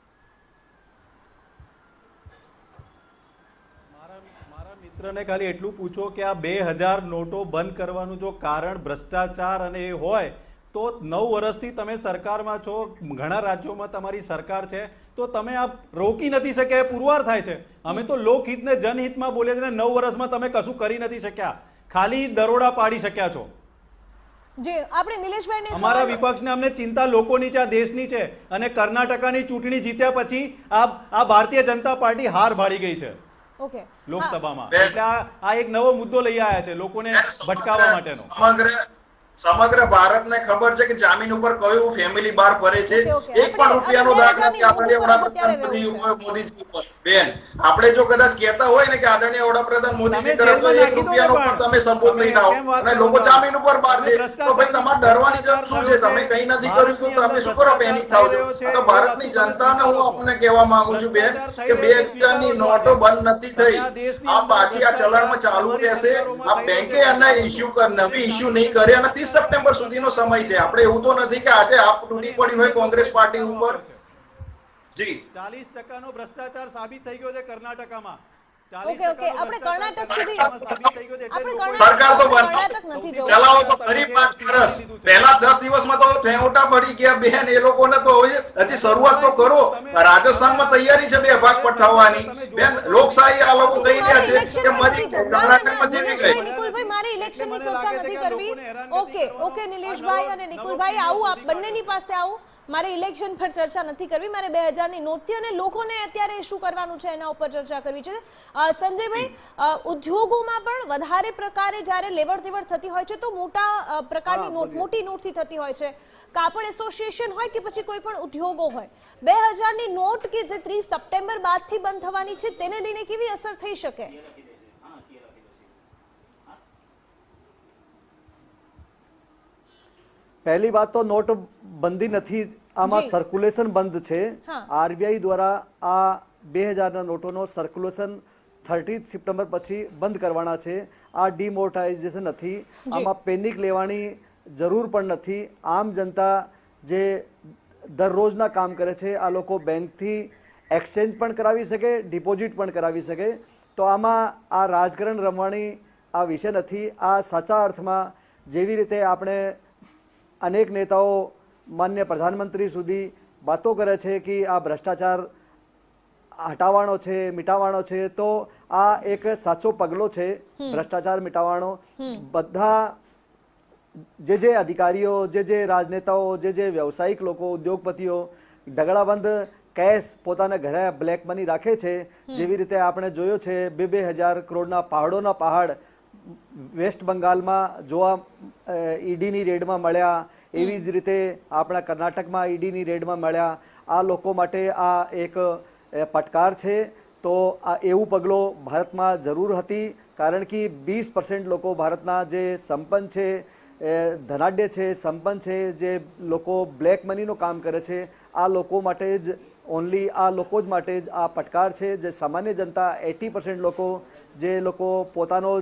મારા મિત્રને ખાલી એટલું પૂછો કે આ 2000 નોટો બંધ કરવાનું જો કારણ ભ્રષ્ટાચાર અને એ હોય તો 9 વર્ષથી તમે સરકારમાં છો, ઘણા રાજ્યોમાં તમારી સરકાર છે, તો તમે આ રોકી નથી શક્યા એ પુરવાર થાય છે. અમે તો લોકહિતને જનહિતમાં બોલીએ છીએ. 9 વર્ષમાં તમે કશું કરી નથી શક્યા, ખાલી દરોડા પાડી શક્યા છો. જી આપણે નિલેશભાઈને અમારા સવાલ- વિપક્ષને અમને ચિંતા લોકોની છે, આ દેશની છે. અને કર્ણાટકાની ચૂંટણી જીત્યા પછી આ ભારતીય જનતા પાર્ટી હાર ભાળી ગઈ છે ઓકે હા. લોકસભામાં. એટલે આ એક નવો મુદ્દો લઈ આવ્યા છે લોકોને ભટકાવવા માટેનો. સમગ્ર ભારતને ખબર છે કે જામીન ઉપર કયું ફેમિલી બહાર ફરે છે. ઓકે, એક પણ રૂપિયાનો દાગ નથી આદરણીય વડાપ્રધાન અત્યારે મોદીજી ઉપર. બેન, આપણે જો કદાચ કહેતા હોય ને કે આદરણીય વડાપ્રધાન મોદીજી તમે તરફ જેલમાં એક નાખી દો રૂપિયાનો ને પણ તમે સબૂત તમે લઈને આવો કેમ વાત અને કરો લોકો છો? જામીન ઉપર બહાર છે, તમે તો ભાઈ તમારે ડરવાની જરૂર શું છે? તમે કંઈ નથી કર્યું તો તમે શું કરો પેનિક થાવ છો? આ તો ભારતની જનતાને હું આપને કહેવા માંગુ છું બેન કે 2000ની નોટો બંધ નથી થઈ. આ પાછી આ ચલણમાં ચાલુ રહેશે. આ બેંકે આના નવી ઇસ્યુ નહીં કરે અને 30 સપ્ટેમ્બર સુધીનો સમય છે. આપણે એવું તો નથી કે આજે આપ તૂટી પડી હોય કોંગ્રેસ પાર્ટી ઉપર. જી 40% ભ્રષ્ટાચાર સાબિત થઈ ગયો છે કર્ણાટકામાં. ઓકે ઓકે આપણે કર્ણાટક સુધી સરકાર તો કર્ણાટક નથી જવું. ચલાવો તો ખરી 5 વર્ષ. પહેલા 10 દિવસમાં તો ઠેંગોટા પડી ગયા બેન. એ લોકોને તો હજી શરૂઆત તો કરો. રાજસ્થાનમાં તૈયારી છે 2 ભાગ પઠાવવાની. બેન, લોકશાહી આ લોકો કહી રહ્યા છે કે મરી કર્ણાટકમાં જેવી ગઈ. નિકુલભાઈ મારી ઇલેક્શનની ચર્ચા નથી કરવી. ઓકે ઓકે નિલેશભાઈ અને નિકુલભાઈ આવું આપ બંનેની પાસે આવું. મારે ઇલેક્શન પર ચર્ચા નથી કરવી. મારે 2000ની નોટથી અને લોકોને અત્યારે શું કરવાનું છે એના ઉપર ચર્ચા કરવી છે. સંજયભાઈ, ઉદ્યોગોમાં પણ વધારે પ્રકારે જ્યારે લેવડ દેવડ થતી હોય છે તો મોટા પ્રકારની નોટ, મોટી નોટથી થતી હોય છે. કાપડ એસોસિએશન હોય કે પછી કોઈ પણ ઉદ્યોગો હોય, 2000ની નોટ કે જે 30 સપ્ટેમ્બર બાદથી બંધ થવાની છે તેને લઈને કેવી અસર થઈ શકે? પહેલી વાત તો નોટ બંધી નથી, આમાં જી. સર્ક્યુલેશન બંધ છે. હા. આરબીઆઈ દ્વારા આ 2000ના નોટોનો સર્ક્યુલેશન 30 સપ્ટેમ્બર પછી બંધ કરવાના છે. આ ડિમોનેટાઇઝેશન નથી, આમાં પેનિક લેવાની જરૂર પણ નથી. આમ જનતા જે દરરોજના કામ કરે છે આ લોકો બેંકથી એક્સચેન્જ પણ કરાવી શકે, ડિપોઝિટ પણ કરાવી શકે. તો આમાં આ રાજકારણ રમવાની આ વિષય નથી. આ સાચા અર્થમાં જેવી રીતે આપણે અનેક નેતાઓ માન્ય પ્રધાનમંત્રી સુધી વાતો કરે છે કે આ ભ્રષ્ટાચાર હટાવવાનો છે, મિટાવવાનો છે, તો આ એક સાચો પગલો છે ભ્રષ્ટાચાર મિટાવવાનો. બધા જે અધિકારીઓ, જે રાજનેતાઓ, જે વ્યવસાયિક લોકો, ઉદ્યોગપતિઓ ઢગલાબંધ કેશ પોતાના ઘરે બ્લેક મની રાખે છે. જેવી રીતે આપણે જોયો છે 2,000 કરોડના પહાડોના પહાડ વેસ્ટ બંગાળમાં જોવા ઈડીની રેડમાં મળ્યા. એવી જ રીતે આપણા કર્ણાટકમાં ઈડીની રેડમાં મળ્યા. આ લોકો માટે આ એક પડકાર છે. તો આ એવું પગલો ભારતમાં જરૂર હતી, કારણ કે 20% લોકો ભારતના જે સંપન્ન છે, ધનાઢ્ય છે, સંપન્ન છે, જે લોકો બ્લેક મનીનું કામ કરે છે, આ લોકો માટે જ ઓનલી આ લોકો જ માટે જ આ પડકાર છે. જે સામાન્ય જનતા 80% લોકો જે લોકો પોતાનો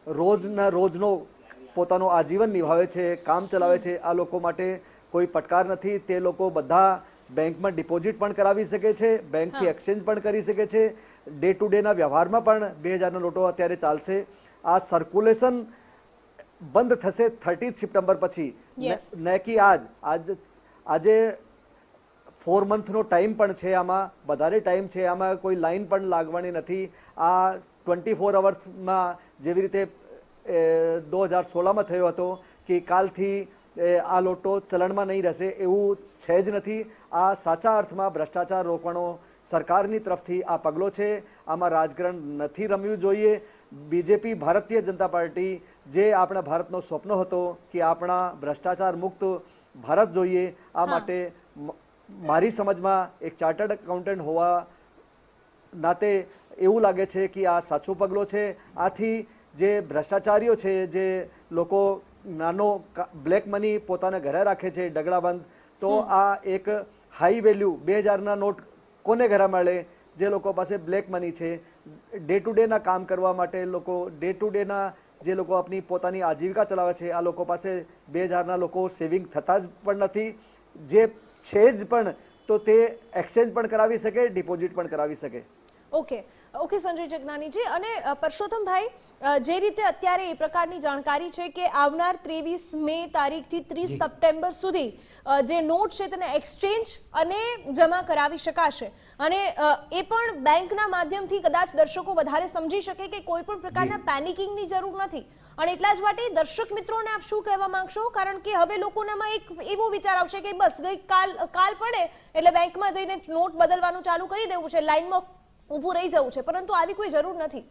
રોજનો પોતાનો આજીવન નિભાવે છે, કામ ચલાવે છે, આ લોકો માટે કોઈ પડકાર નથી. તે લોકો બધા બેંકમાં ડિપોઝિટ પણ કરાવી શકે છે, બેંકથી એક્સચેન્જ પણ કરી શકે છે. ડે ટુ ડેના વ્યવહારમાં પણ 2000ના નોટો અત્યારે ચાલશે. આ સર્ક્યુલેશન બંધ થશે 30 સપ્ટેમ્બર પછી, ને કે આજે 4 મંથનો ટાઈમ પણ છે. આમાં વધારે ટાઈમ છે. આમાં કોઈ લાઈન પણ લાગવાની નથી. આ 24 અવર્સમાં જેવી રીતે 2016માં થયો હતો કે કાલથી આ લોટો ચલણમાં નહીં રહેશે, એવું છે જ નથી. આ સાચા અર્થમાં ભ્રષ્ટાચાર રોકવાનો સરકારની તરફથી આ પગલો છે. આમાં રાજકારણ નથી રમવું જોઈએ. બીજેપી ભારતીય જનતા પાર્ટી જે આપણા ભારતનો સ્વપ્ન હતો કે આપણા ભ્રષ્ટાચાર મુક્ત ભારત જોઈએ, આ માટે મારી સમજમાં એક ચાર્ટર્ડ એકાઉન્ટન્ટ હોવા નાતે એવું લાગે છે કે આ સાચો પગલો છે. આથી જે ભ્રષ્ટાચારીઓ છે, જે લોકો નાનો બ્લેક મની પોતાના ઘરે રાખે છે ડગલાબંધ, તો આ એક હાઈ વેલ્યુ 2000ના નોટ કોને ઘરે મળે? જે લોકો પાસે બ્લેક મની છે, ડે ટુ ડેના કામ કરવા માટે લોકો, ડે ટુ ડેના જે લોકો આપણી પોતાની આજીવિકા ચલાવે છે, આ લોકો પાસે 2000ના લોકો સેવિંગ થતા જ પણ નથી. જે છે જ પણ તો તે એક્સચેન્જ પણ કરાવી શકે, ડિપોઝિટ પણ કરાવી શકે. ઓકે ઓકે સંજય જગનાનીજી. અને પરસોત્તમભાઈ, જે રીતે અત્યારે એ પ્રકારની જાણકારી છે કે આવનાર 23 મે તારીખથી 30 સપ્ટેમ્બર સુધી જે નોટ છે તેને એક્સચેન્જ અને જમા કરાવી શકાશે, અને એ પણ બેંકના માધ્યમથી કદાચ દર્શકો વધારે સમજી શકે કે કોઈ પણ પ્રકારના પેનિકિંગની જરૂર નથી. અને એટલા જ માટે દર્શક મિત્રોને આપ શું કહેવા માંગશો, કારણ કે હવે લોકોનામાં એક એવો વિચાર આવશે કે બસ ગઈ કાલ પડે એટલે બેંકમાં જઈને નોટ બદલવાનું ચાલુ કરી દેવું છે, લાઈનમાં ઊભું રહી જવું છે, પરંતુ આવી કોઈ જરૂર નથી.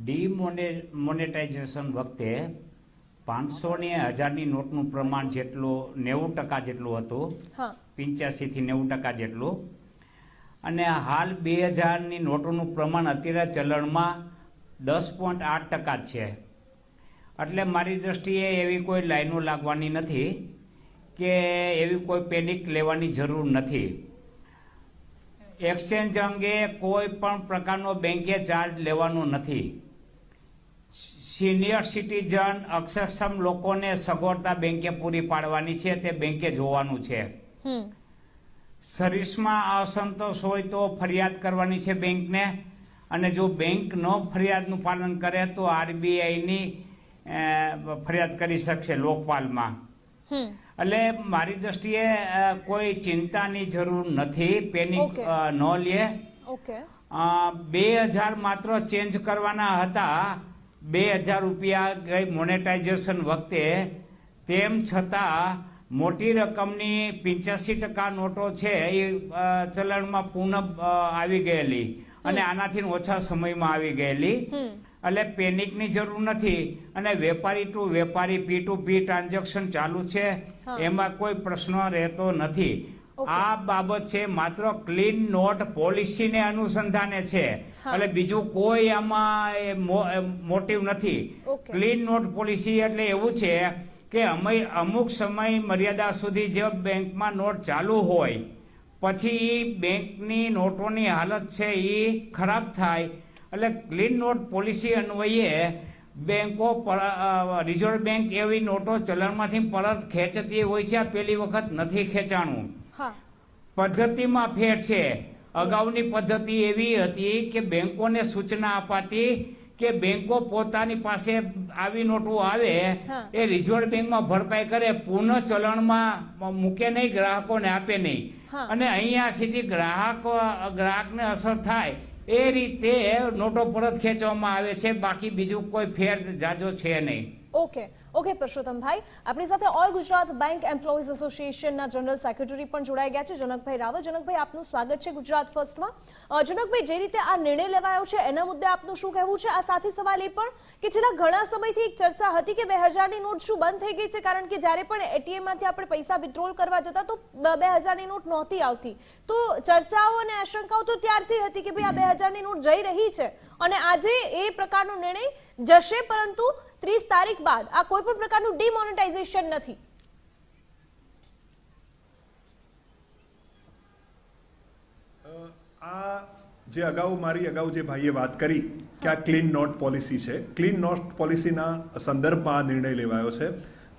ડિમોનેટાઇઝેશન વખતે 500 ને 1000ની નોટનું પ્રમાણ જેટલું 90% જેટલું હતું, હા 85 થી 90% જેટલું, અને હાલ 2000ની નોટોનું પ્રમાણ અત્યારે ચલણમાં 10.8% છે. એટલે મારી દ્રષ્ટિએ એવી કોઈ લાઈનો લાગવાની નથી કે એવી કોઈ પેનિક લેવાની જરૂર નથી. એક્સચેન્જ અંગે કોઈ પણ પ્રકારનો બેંકે ચાર્જ લેવાનો નથી. સિનિયર સિટીઝન અક્ષરક્ષમ લોકોને સગવડતા બેંકે પૂરી પાડવાની છે, તે બેંકે જોવાનું છે. સર્વિસમાં અસંતોષ હોય તો ફરિયાદ કરવાની છે બેંકને, અને જો બેંક ન ફરિયાદનું પાલન કરે તો આરબીઆઈની ફરિયાદ કરી શકશે લોકપાલમાં. એટલે મારી દ્રષ્ટિએ કોઈ ચિંતાની જરૂર નથી, પેનિક ન લે. 2000 માત્ર ચેન્જ કરવાના હતા, 2000 રૂપિયા ગઈ મોનેટાઇઝેશન વખતે, તેમ છતાં મોટી રકમની 85% નોટો છે એ ચલણમાં પૂર્ણ આવી ગયેલી અને આનાથી ઓછા સમયમાં આવી ગયેલી. એટલે પેનિકની જરૂર નથી. અને વેપારી ટુ વેપારી P2P ટ્રાન્ઝેક્શન ચાલુ છે, એમાં કોઈ પ્રશ્ન રહેતો નથી. આ બાબત છે માત્ર ક્લીન નોટ પોલિસીને અનુસંધાને છે, એટલે બીજું કોઈ આમાં મોટિવ નથી. ક્લીન નોટ પોલિસી એટલે એવું છે કે અમુક સમય મર્યાદા સુધી જે બેંકમાં નોટ ચાલુ હોય પછી બેંકની નોટોની હાલત છે એ ખરાબ થાય, એટલે ક્લીન નોટ પોલિસી અન્વયે બેંકો રિઝર્વ બેંક એવી નોટો ચલણમાંથી પરત ખેંચતી હોય છે. આ પહેલી વખત નથી ખેંચાણું. પદ્ધતિમાં ફેર છે. અગાઉની પદ્ધતિ એવી હતી કે બેંકોને સૂચના અપાતી કે બેંકો પોતાની પાસે આવી નોટો આવે એ રિઝર્વ બેંકમાં ભરપાઈ કરે, પુનઃ ચલણમાં મૂકે નહીં, ગ્રાહકોને આપે નહીં. અને અહીંયા સુધી ગ્રાહકને અસર થાય એ રીતે નોટો પરત ખેંચવામાં આવે છે. બાકી બીજું કોઈ ફેર જાજો છે નહીં. ઓકે પુરુષોત્તમભાઈ, આપણી સાથે ઓલ ગુજરાત બેંક એમ્પ્લોઈઝ એસોસિએશનના જનરલ સેક્રેટરી પણ જોડાઈ ગયા છે, જનકભાઈ રાવલ. જનકભાઈ, આપનું સ્વાગત છે ગુજરાત ફર્સ્ટમાં. જનકભાઈ, જે રીતે આ નિર્ણય લેવાયો છે એના મુદ્દે આપનું શું કહેવું છે? આ સાથે સવાલ એ પણ કે છેલ્લા ઘણા સમયથી એક ચર્ચા હતી કે 2000ની નોટ શું બંધ થઈ ગઈ છે, કારણ કે જ્યારે પણ એટીએમમાંથી આપણે પૈસા વિથડ્રોલ કરવા જતા તો 2000ની નોટ નહોતી આવતી. તો ચર્ચાઓ અને આશંકાઓ તો ત્યારથી હતી કે ભાઈ આ 2000ની નોટ જઈ રહી છે, અને આજે એ પ્રકારનો નિર્ણય જશે, પરંતુ 30 તારીખ બાદ આ કોઈ પણ પ્રકારનું ડિમોનેટાઇઝેશન નથી. આ જે અગાઉ જે ભાઈએ વાત કરી કે આ ક્લીન નોટ પોલિસી છે, ક્લીન નોટ પોલિસીના સંદર્ભમાં આ નિર્ણય લેવાયો છે.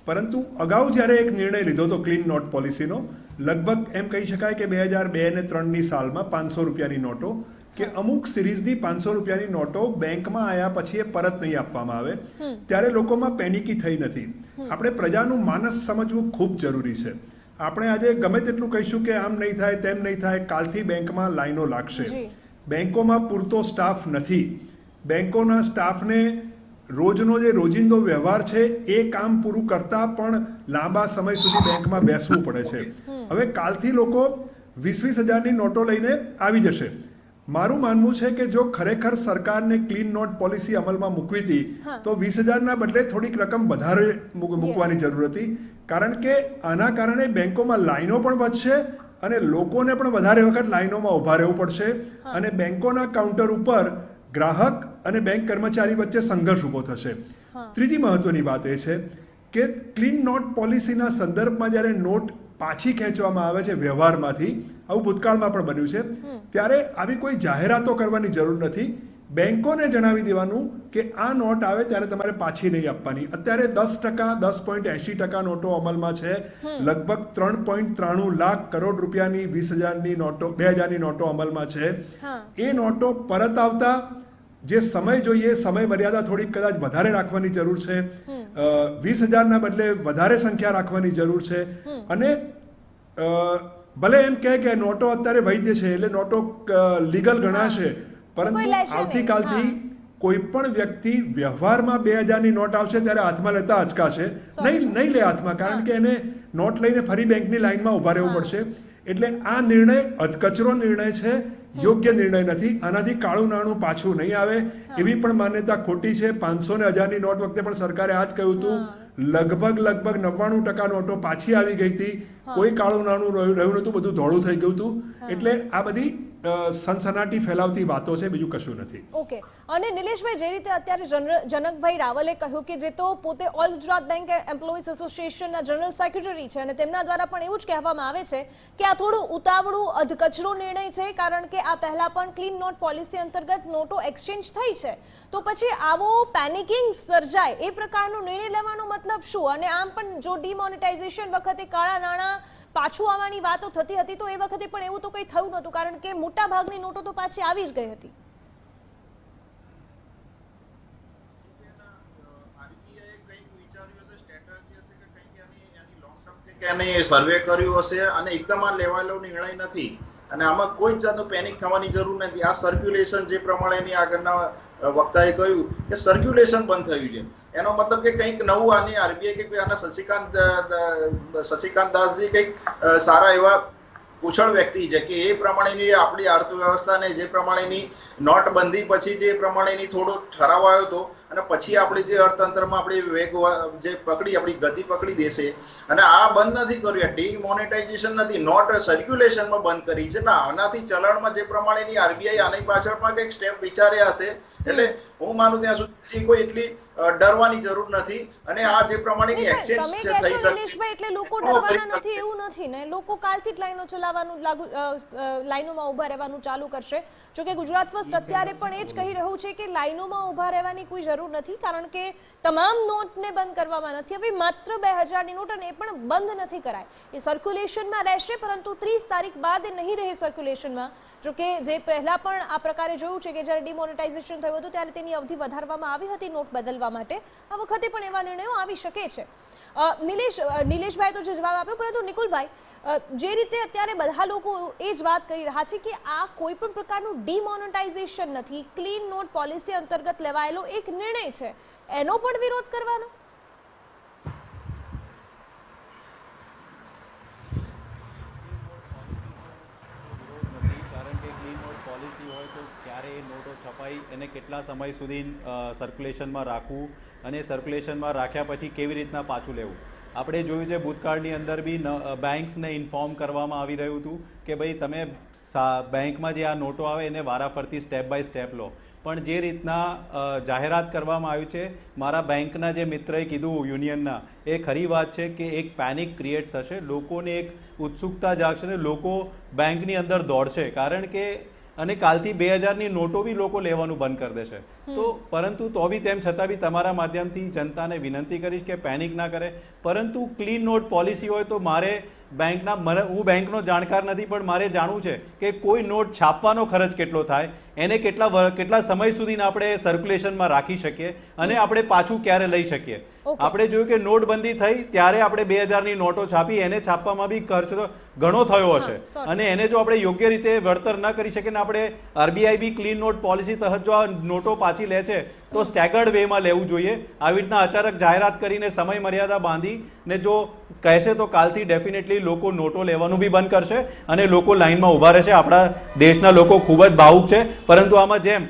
પરંતુ અગાઉ જ્યારે એક નિર્ણય લીધો હતો ક્લીન નોટ પોલિસીનો, લગભગ એમ કહી શકાય કે 2002 અને 2003ની સાલમાં 500 રૂપિયાની નોટો કે અમુક સિરીઝની 500 રૂપિયાની નોટો બેંકમાં આવ્યા પછી એ પરત નહીં આપવામાં આવે, ત્યારે લોકોમાં પેનિકી થઈ નથી. આપણે પ્રજાનું માનસ સમજવું ખૂબ જરૂરી છે. આપણે આજે ગમે તેટલું કહીશું કે આમ નહીં થાય તેમ નહીં થાય, કાલથી બેંકમાં લાઈનો લાગશે. બેંકોમાં પૂરતો સ્ટાફ નથી. બેંકોના સ્ટાફને રોજનો જે રોજિંદો વ્યવહાર છે એ કામ પૂરું કરતા પણ લાંબા સમય સુધી બેંકમાં બેસવું પડે છે. હવે કાલથી લોકો 20-20 હજારની નોટો લઈને આવી જશે. મારું માનવું છે કે જો ખરેખર સરકારને ક્લીન નોટ પોલિસી અમલમાં મૂકવી હતી તો 20,000ના બદલે થોડીક રકમ વધારે મૂકવાની જરૂર હતી, કારણ કે આના કારણે બેંકોમાં લાઈનો પણ વધશે અને લોકોને પણ વધારે વખત લાઈનોમાં ઊભા રહેવું પડશે, અને બેંકોના કાઉન્ટર ઉપર ગ્રાહક અને બેંક કર્મચારી વચ્ચે સંઘર્ષ ઊભો થશે. ત્રીજી મહત્વની વાત એ છે કે ક્લીન નોટ પોલિસીના સંદર્ભમાં જ્યારે નોટ પાછી ખેંચવામાં આવે છે વ્યવહારમાંથી, આવું ભૂતકાળમાં પણ બન્યું છે, ત્યારે આવી કોઈ જાહેરાતો કરવાની જરૂર નથી. બેંકોને જણાવી દેવાનું કે આ નોટ આવે ત્યારે તમારે પાછી નહીં આપવાની. અત્યારે 10%, 10.80% નોટો અમલમાં છે. લગભગ 3.93 લાખ કરોડ રૂપિયાની 20,000ની નોટો, 2000ની નોટો અમલમાં છે. એ નોટો પરત આવતા જે સમય જોઈએ, સમય મર્યાદા થોડીક કદાચ વધારે રાખવાની જરૂર છે. 20,000ના બદલે વધારે સંખ્યા રાખવાની જરૂર છે. અને ભલે એમ કહે કે નોટો અત્યારે વૈધ છે એટલે નોટો લીગલ ગણાશે, પરંતુ કોઈ લેશે નહીં. આવતીકાલથી કોઈ પણ વ્યક્તિ વ્યવહારમાં 2000ની નોટ આવશે ત્યારે હાથમાં લેતા અચકાશે, નહીં લે હાથમાં, કારણ કે એને નોટ લઈને ફરી બેંકની લાઈનમાં ઊભા રહેવું પડશે. એટલે આ નિર્ણય અધકચરો નિર્ણય છે, યોગ્ય નિર્ણય નથી. આનાથી કાળું નાણું પાછું નહીં આવે એવી પણ માન્યતા ખોટી છે. 500 ને 1000ની નોટ વખતે પણ સરકારે આ જ કહ્યું હતું. લગભગ 99% નોટો પાછી આવી ગઈ હતી, કોઈ કાળું નાણું રહ્યું નહોતું, બધું ધોળું થઈ ગયું હતું. એટલે આ બધી સનસનાટી ફેલાવતી વાતો છે, બીજું કશું નથી. ઓકે. અને નિલેશભાઈ, જે રીતે અત્યારે જનકભાઈ રાવલે કહ્યું કે જે તો પોતે ઓલ ગુજરાત બેંક એમ્પ્લોઈઝ એસોસિએશનના જનરલ સેક્રેટરી છે અને તેમના દ્વારા પણ એવું જ કહેવામાં આવે છે કે આ થોડું ઉતાવળું અધકચરો નિર્ણય છે, કારણ કે આ પહેલા પણ ક્લીન નોટ પોલિસી અંતર્ગત નોટો એક્સચેન્જ થઈ છે. તો પછી આવો પેનિકિંગ સર્જાય એ પ્રકારનો નિર્ણય લેવાનો મતલબ શું? અને આમ પણ જો ડિમોનેટાઇઝેશન વખતે કાળા નાણાં પાછું આવવાની વાતો થતી હતી તો એ વખતે પણ એવું તો કંઈ થયું નહોતું, કારણ કે મોટા ભાગની નોટો તો પાછી આવી જ ગઈ હતી. સર્વે કર્યું હશે અને એકદમ આ લેવાયેલો નિર્ણય નથી અને આમાં કોઈ જાતનું પેનિક થવાની જરૂર નથી. આ સર્ક્યુલેશન જે પ્રમાણેની આગળના વક્તાએ કહ્યું કે સર્ક્યુલેશન બંધ થયું છે, એનો મતલબ કે કંઈક નવું આની આરબીઆઈ કે આના શશિકાંત દાસજી કંઈક સારા એવા કુશળ વ્યક્તિ છે કે એ પ્રમાણેની આપણી અર્થવ્યવસ્થાને જે પ્રમાણેની નોટબંધી પછી જે પ્રમાણેની થોડો ઠરાવ આવ્યો હતો અને પછી આપણે જે અર્થતંત્રમાં આપણી વેગ જે પકડી આપણી ગતિ પકડી દેશે અને આ બંધ નથી કર્યું, ડિમોનેટાઇઝેશન નથી, નોટ સર્ક્યુલેશનમાં બંધ કરી છે. ના, આનાથી ચલણમાં જે પ્રમાણેની આરબીઆઈ આની પાછળ પણ કંઈક સ્ટેપ વિચાર્યા હશે. એટલે હું માનું ત્યાં સુધી કોઈ એટલી ડરવાની જરૂર નથી. અને આ જે પ્રમાણેની એક્સચેન્જ તમે થઈ કહેશો શકે નિલેશભાઈ એટલે લોકો ડરવાના નથી એવું નથી ને, લોકો કાલથી જ લાઈનો ચલાવવાનું લાઈનોમાં ઊભા રહેવાનું ચાલુ કરશે. જો કે ગુજરાત ફર્સ્ટ અત્યારે પણ એ જ કહી રહ્યું છે કે લાઈનોમાં ઊભા રહેવાની કોઈ જરૂર નથી, કારણ કે તમામ નોટને બંધ કરવામાં નથી. હવે માત્ર 2000ની નોટ અને એ પણ બંધ નથી કરાય, એ સર્ક્યુલેશનમાં રહેશે, પરંતુ 30 તારીખ બાદ એ નહીં રહે સર્ક્યુલેશનમાં. જો કે જે પહેલા પણ આ પ્રકારે જોયું છે કે જ્યારે ડિમોનેટાઇઝેશન થયું હતું ત્યારે તેની અવધિ વધારવામાં આવી હતી નોટ બદલવા માટે. આ વખતે પણ એવા નિર્ણયો આવી શકે છે. નિલેશભાઈ તો જે જવાબ આપ્યો, પરંતુ નિકુલભાઈ, જે રીતે અત્યારે બધા લોકો એ જ વાત કરી રહ્યા છે કે આ કોઈ પણ પ્રકારનું ડિમોનેટાઇઝેશન નથી, ક્લીન નોટ પોલિસી અંતર્ગત લેવાયેલો એક નિર્ણય છે, એનો પણ વિરોધ કરવાનો? કારણ કે ક્લીન નોટ પોલિસી હોય તો ક્યારે એ નોટો છપાઈ એને કેટલા સમય સુધી સર્ક્યુલેશનમાં રાખવું અને સર્ક્યુલેશનમાં રાખ્યા પછી કેવી રીતના પાછું લેવું. આપણે જોયું છે ભૂતકાળની અંદર બી બેંક્સને ઇન્ફોર્મ કરવામાં આવી રહ્યું હતું કે ભાઈ તમે બેંકમાં જે આ નોટો આવે એને વારાફરતી સ્ટેપ બાય સ્ટેપ લો. પણ જે રીતના જાહેરાત કરવામાં આવ્યું છે, મારા બેંકના જે મિત્રએ કીધું યુનિયનના, એ ખરી વાત છે કે એક પેનિક ક્રિએટ થશે, લોકોને એક ઉત્સુકતા જાગશે ને લોકો બેંકની અંદર દોડશે, કારણ કે અને કાલથી 2000ની નોટો બી લોકો લેવાનું બંધ કરી દેશે. તો પરંતુ તો બી તેમ છતાં બી તમારા માધ્યમથી જનતાને વિનંતી કરીશ કે પેનિક ના કરે. પરંતુ ક્લીન નોટ પોલિસી હોય તો મારે હું બેંકનો જાણકાર નથી, પણ મારે જાણવું છે કે કોઈ નોટ છાપવાનો ખર્ચ કેટલો થાય, એને કેટલા સમય સુધી આપણે સર્ક્યુલેશનમાં રાખી શકીએ અને આપણે પાછું ક્યારે લઈ શકીએ. આપણે જોયું કે નોટબંધી થઈ ત્યારે આપણે 2000ની નોટો છાપી, એને છાપવામાં બી ખર્ચ ઘણો થયો હશે અને એને જો આપણે યોગ્ય રીતે વળતર ન કરી શકીએ ને આપણે આરબીઆઈ બી ક્લીન નોટ પોલિસી તહત જો આ નોટો પાછી લે છે તો સ્ટેગર્ડ વેમાં લેવું જોઈએ. આવી રીતના અચાનક જાહેરાત કરીને સમય મર્યાદા બાંધી ને જો કહેશે તો કાલથી ડેફિનેટલી લોકો નોટો લેવાનું બી બંધ કરશે અને લોકો લાઈનમાં ઊભા રહેશે. આપણા દેશના લોકો ખૂબ જ ભાવુક છે, પરંતુ આમાં જેમ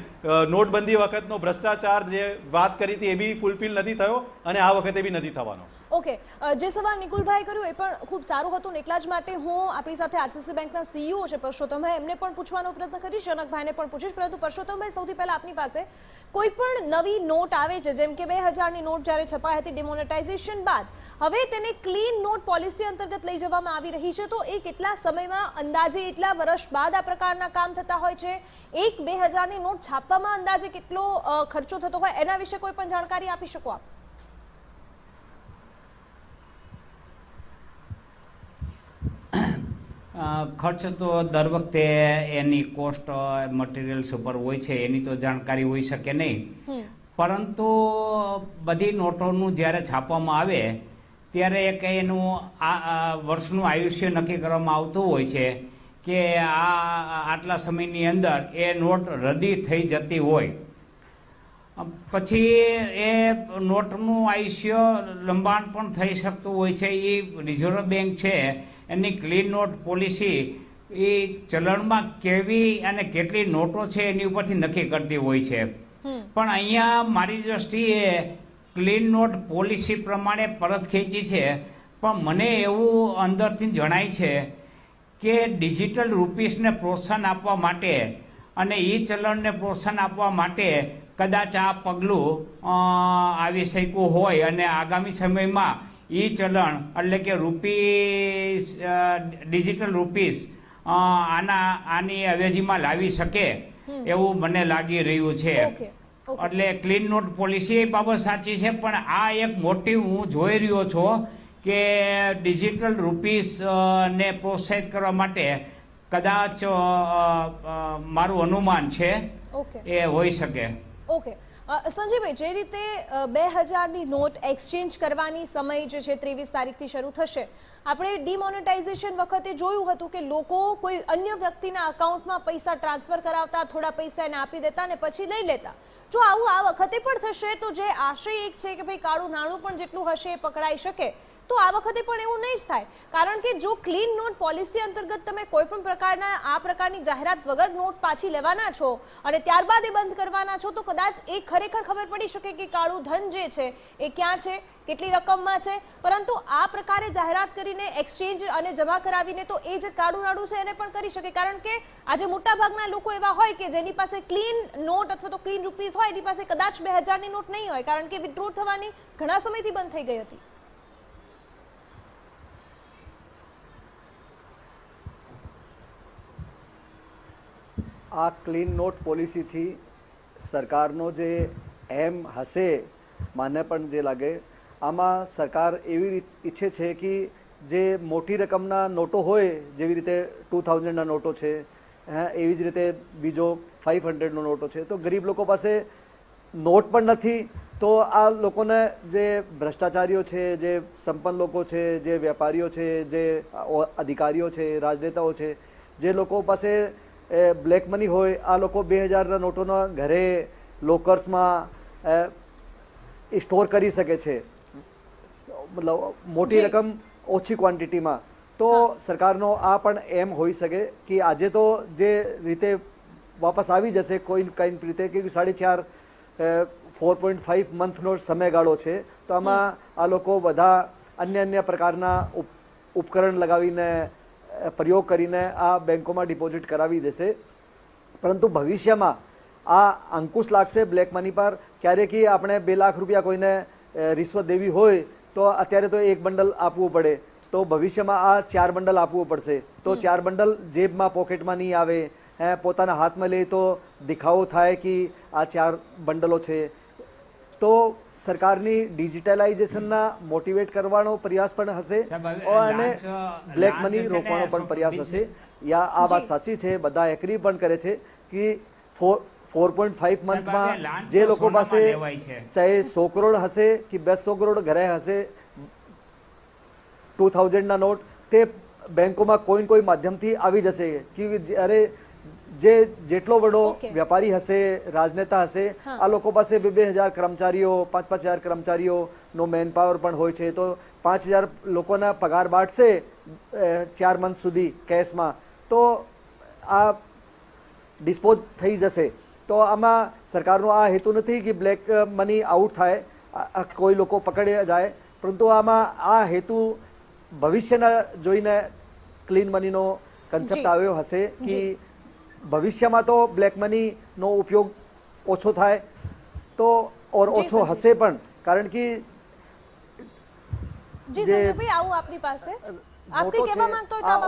નોટબંધી વખતનો ભ્રષ્ટાચાર જે વાત કરી હતી એ બી ફૂલફિલ નથી થયો અને આ વખતે બી નથી થવાનો. ઓકે, જે સવાલ નિકુલભાઈ કર્યું એ પણ ખૂબ સારું હતું ને એટલા જ માટે હું આપણી સાથે આરસીસી બેંકના સીઈઓ છે પરસોત્તમભાઈ, એમને પણ પૂછવાનો પ્રયત્ન કરીશ, જનકભાઈને પણ પૂછીશ. પરંતુ પરસોત્તમભાઈ, સૌથી પહેલા આપની પાસે કોઈ પણ નવી નોટ આવે છે, જેમ કે 2000ની નોટ જ્યારે છપાઈ હતી ડિમોનેટાઇઝેશન બાદ, હવે તેને ક્લીન નોટ પોલિસી અંતર્ગત લઈ જવામાં આવી રહી છે, તો એ કેટલા સમયમાં અંદાજે એટલા વર્ષ બાદ આ પ્રકારના કામ થતા હોય છે? એક 2000ની નોટ છાપવામાં અંદાજે કેટલો ખર્ચો થતો હોય, એના વિશે કોઈ પણ જાણકારી આપી શકો આપ? ખર્ચ તો દર વખતે એની કોસ્ટ મટીરિયલ્સ ઉપર હોય છે, એની તો જાણકારી હોઈ શકે નહીં. પરંતુ બધી નોટોનું જ્યારે છાપવામાં આવે ત્યારે એક એનું વર્ષનું આયુષ્ય નક્કી કરવામાં આવતું હોય છે કે આટલા સમયની અંદર એ નોટ રદ્દી થઈ જતી હોય. પછી એ નોટનું આયુષ્ય લંબાણ પણ થઈ શકતું હોય છે. એ રિઝર્વ બેંક છે એની ક્લીન નોટ પોલિસી એ ચલણમાં કેવી અને કેટલી નોટો છે એની ઉપરથી નક્કી કરતી હોય છે. પણ અહીંયા મારી દ્રષ્ટિએ ક્લીન નોટ પોલિસી પ્રમાણે પરત ખેંચી છે, પણ મને એવું અંદરથી જણાય છે કે ડિજિટલ રૂપીસને પ્રોત્સાહન આપવા માટે અને ઈ ચલણને પ્રોત્સાહન આપવા માટે કદાચ આ પગલું આવી શક્યું હોય અને આગામી સમયમાં ઈ ચલણ એટલે કે રૂપીસ ડિજિટલ રૂપીસ આની અવેજીમાં લાવી શકે એવું મને લાગી રહ્યું છે. એટલે ક્લીન નોટ પોલિસી એ બાબત સાચી છે, પણ આ એક મોટિવ હું જોઈ રહ્યો છું કે ડિજિટલ રૂપીસ ને પ્રોત્સાહિત કરવા માટે કદાચ મારું અનુમાન છે એ હોઈ શકે. ઓકે સંજયભાઈ, જે રીતે 2000ની નોટ એક્સચેન્જ કરવાની સમય જે છે 23 તારીખથી શરૂ થશે, આપણે ડિમોનેટાઇઝેશન વખતે જોયું હતું કે લોકો કોઈ અન્ય વ્યક્તિના અકાઉન્ટમાં પૈસા ટ્રાન્સફર કરાવતા, થોડા પૈસા એને આપી દેતા અને પછી લઈ લેતા. જો આવું આ વખતે પણ થશે તો જે આશય એક છે કે ભાઈ કાળું નાણું પણ જેટલું હશે એ પકડાઈ શકે, તો આ વખતે પણ એવું નહીં જ થાય. કારણ કે જો ક્લીન નોટ પોલિસી અંતર્ગત તમે કોઈ પણ પ્રકારના આ પ્રકારની જાહેરાત વગર નોટ પાછી લેવાના છો અને ત્યારબાદ એ બંધ કરવાના છો, તો કદાચ એ ખરેખર ખબર પડી શકે કે કાળું ધન જે છે એ ક્યાં છે, કેટલી રકમમાં છે. પરંતુ આ પ્રકારે જાહેરાત કરીને એક્સચેન્જ અને જમા કરાવીને તો એ જે કાળું નાણું છે એને પણ કરી શકે. કારણ કે આજે મોટાભાગના લોકો એવા હોય કે જેની પાસે ક્લીન નોટ અથવા તો ક્લીન રૂપીસ હોય, એની પાસે કદાચ 2000ની નોટ નહીં હોય, કારણ કે વિથડ્રો થવાની ઘણા સમયથી બંધ થઈ ગઈ હતી. આ ક્લીન નોટ પોલિસીથી સરકારનો જે એમ હશે, મને પણ જે લાગે, આમાં સરકાર એવી ઈચ્છે છે કે જે મોટી રકમના નોટો હોય, જેવી રીતે 2000ના નોટો છે, એવી જ રીતે બીજો 500નો નોટો છે, તો ગરીબ લોકો પાસે નોટ પણ નથી. તો આ લોકોને જે ભ્રષ્ટાચારીઓ છે, જે સંપન્ન લોકો છે, જે વેપારીઓ છે, જે અધિકારીઓ છે, રાજનેતાઓ છે, જે લોકો પાસે બ્લેક મની હોય, આ લોકો 2000ના નોટોના ઘરે લોકર્સમાં સ્ટોર કરી શકે છે, મતલબ મોટી રકમ ઓછી ક્વોન્ટિટીમાં. તો સરકારનો આ પણ એમ હોઈ શકે કે આજે તો જે રીતે વાપસ આવી જશે કોઈ કઈ રીતે, કે 4.5 મંથનો સમયગાળો છે, તો આમાં આ લોકો બધા અન્ય પ્રકારના ઉપકરણ લગાવીને પ્રયોગ કરીને આ બેંકોમાં ડિપોઝિટ કરાવી દેશે. પરંતુ ભવિષ્યમાં આ અંકુશ લાગશે બ્લેક મની પર. ક્યારેક આપણે 2 લાખ રૂપિયા કોઈને રિશ્વત દેવી હોય તો અત્યારે તો એક બંડલ આપવું પડે, તો ભવિષ્યમાં આ 4 બંડલ આપવું પડશે. તો 4 બંડલ જેબમાં, પોકેટમાં નહીં આવે, પોતાના હાથમાં લે તો દેખાવો થાય કે આ 4 બંડલો છે. તો સરકારની ડિજિટલાઇઝેશનના મોટિવેટ કરવાનો પ્રયાસ પણ હશે અને બ્લેક મની રોકવાનો પણ પ્રયાસ હશે. યા આ વાત સાચી છે, બધા એગ્રી પણ કરે છે કે 4.5 મંથમાં જે લોકો પાસે ચાહે 100 કરોડ હશે કે 200 કરોડ ઘરે હશે 2000ના નોટ, તે બેંકોમાં કોઈ માધ્યમથી આવી જશે. કે જ્યારે જેટલો બધો વેપારી હશે, રાજનેતા હશે, આ લોકો પાસે 2,000 કર્મચારીઓ, 5,000 કર્મચારીઓનો મેન પાવર પણ હોય છે, તો 5,000 લોકોના પગાર બાટશે 4 મંથ સુધી કેશમાં, તો આ ડિસ્પોઝ થઈ જશે. તો આમાં સરકારનો આ હેતુ નથી કે બ્લેક મની આઉટ થાય, કોઈ લોકો પકડે જાય, પરંતુ આમાં આ હેતુ ભવિષ્યના જોઈને ક્લીન મનીનો કન્સેપ્ટ આવ્યો હશે કે ભવિષ્યમાં તો બ્લેક મનીનો ઉપયોગ ઓછો થાય તો ઓછો હશે પણ, કારણ કે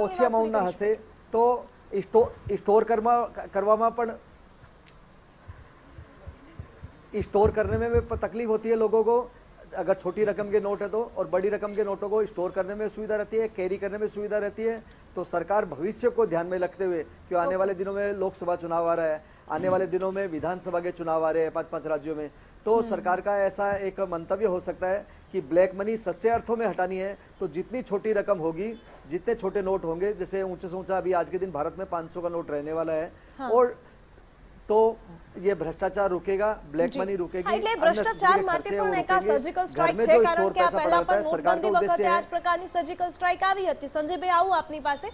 ઓછી અમાઉન્ટના હશે તો स्टोर કરવામાં પણ स्टोर करने में भी तकलीफ होती है लोगों को. अगर छोटी रकम के नोट है तो, और बड़ी रकम के नोटों को स्टोर करने में सुविधा रहती है, कैरी करने में सुविधा रहती है. तो सरकार भविष्य को ध्यान में रखते हुए, कि आने वाले दिनों में लोकसभा चुनाव आ रहा है, आने वाले दिनों में विधानसभा के चुनाव आ रहे हैं 5-5 राज्यों में, तो सरकार का ऐसा एक मंतव्य हो सकता है कि ब्लैक मनी सच्चे अर्थों में हटानी है तो जितनी छोटी रकम होगी, जितने छोटे नोट होंगे, जैसे ऊंचे से ऊंचा अभी आज के दिन भारत में 500 का नोट रहने वाला है, और तो ये भ्रष्टाचार रुकेगा, ब्लैक मनी रुकेगी। હા, એટલે ભ્રષ્ટાચાર માટે પણ એક આ સર્જિકલ સ્ટ્રાઇક છે, કારણ કે આ પહેલા પણ નોટબંધી વખતે આ જ પ્રકારની સર્જિકલ સ્ટ્રાઇક આવી હતી। સંજયભાઈ, આવું આપની પાસે।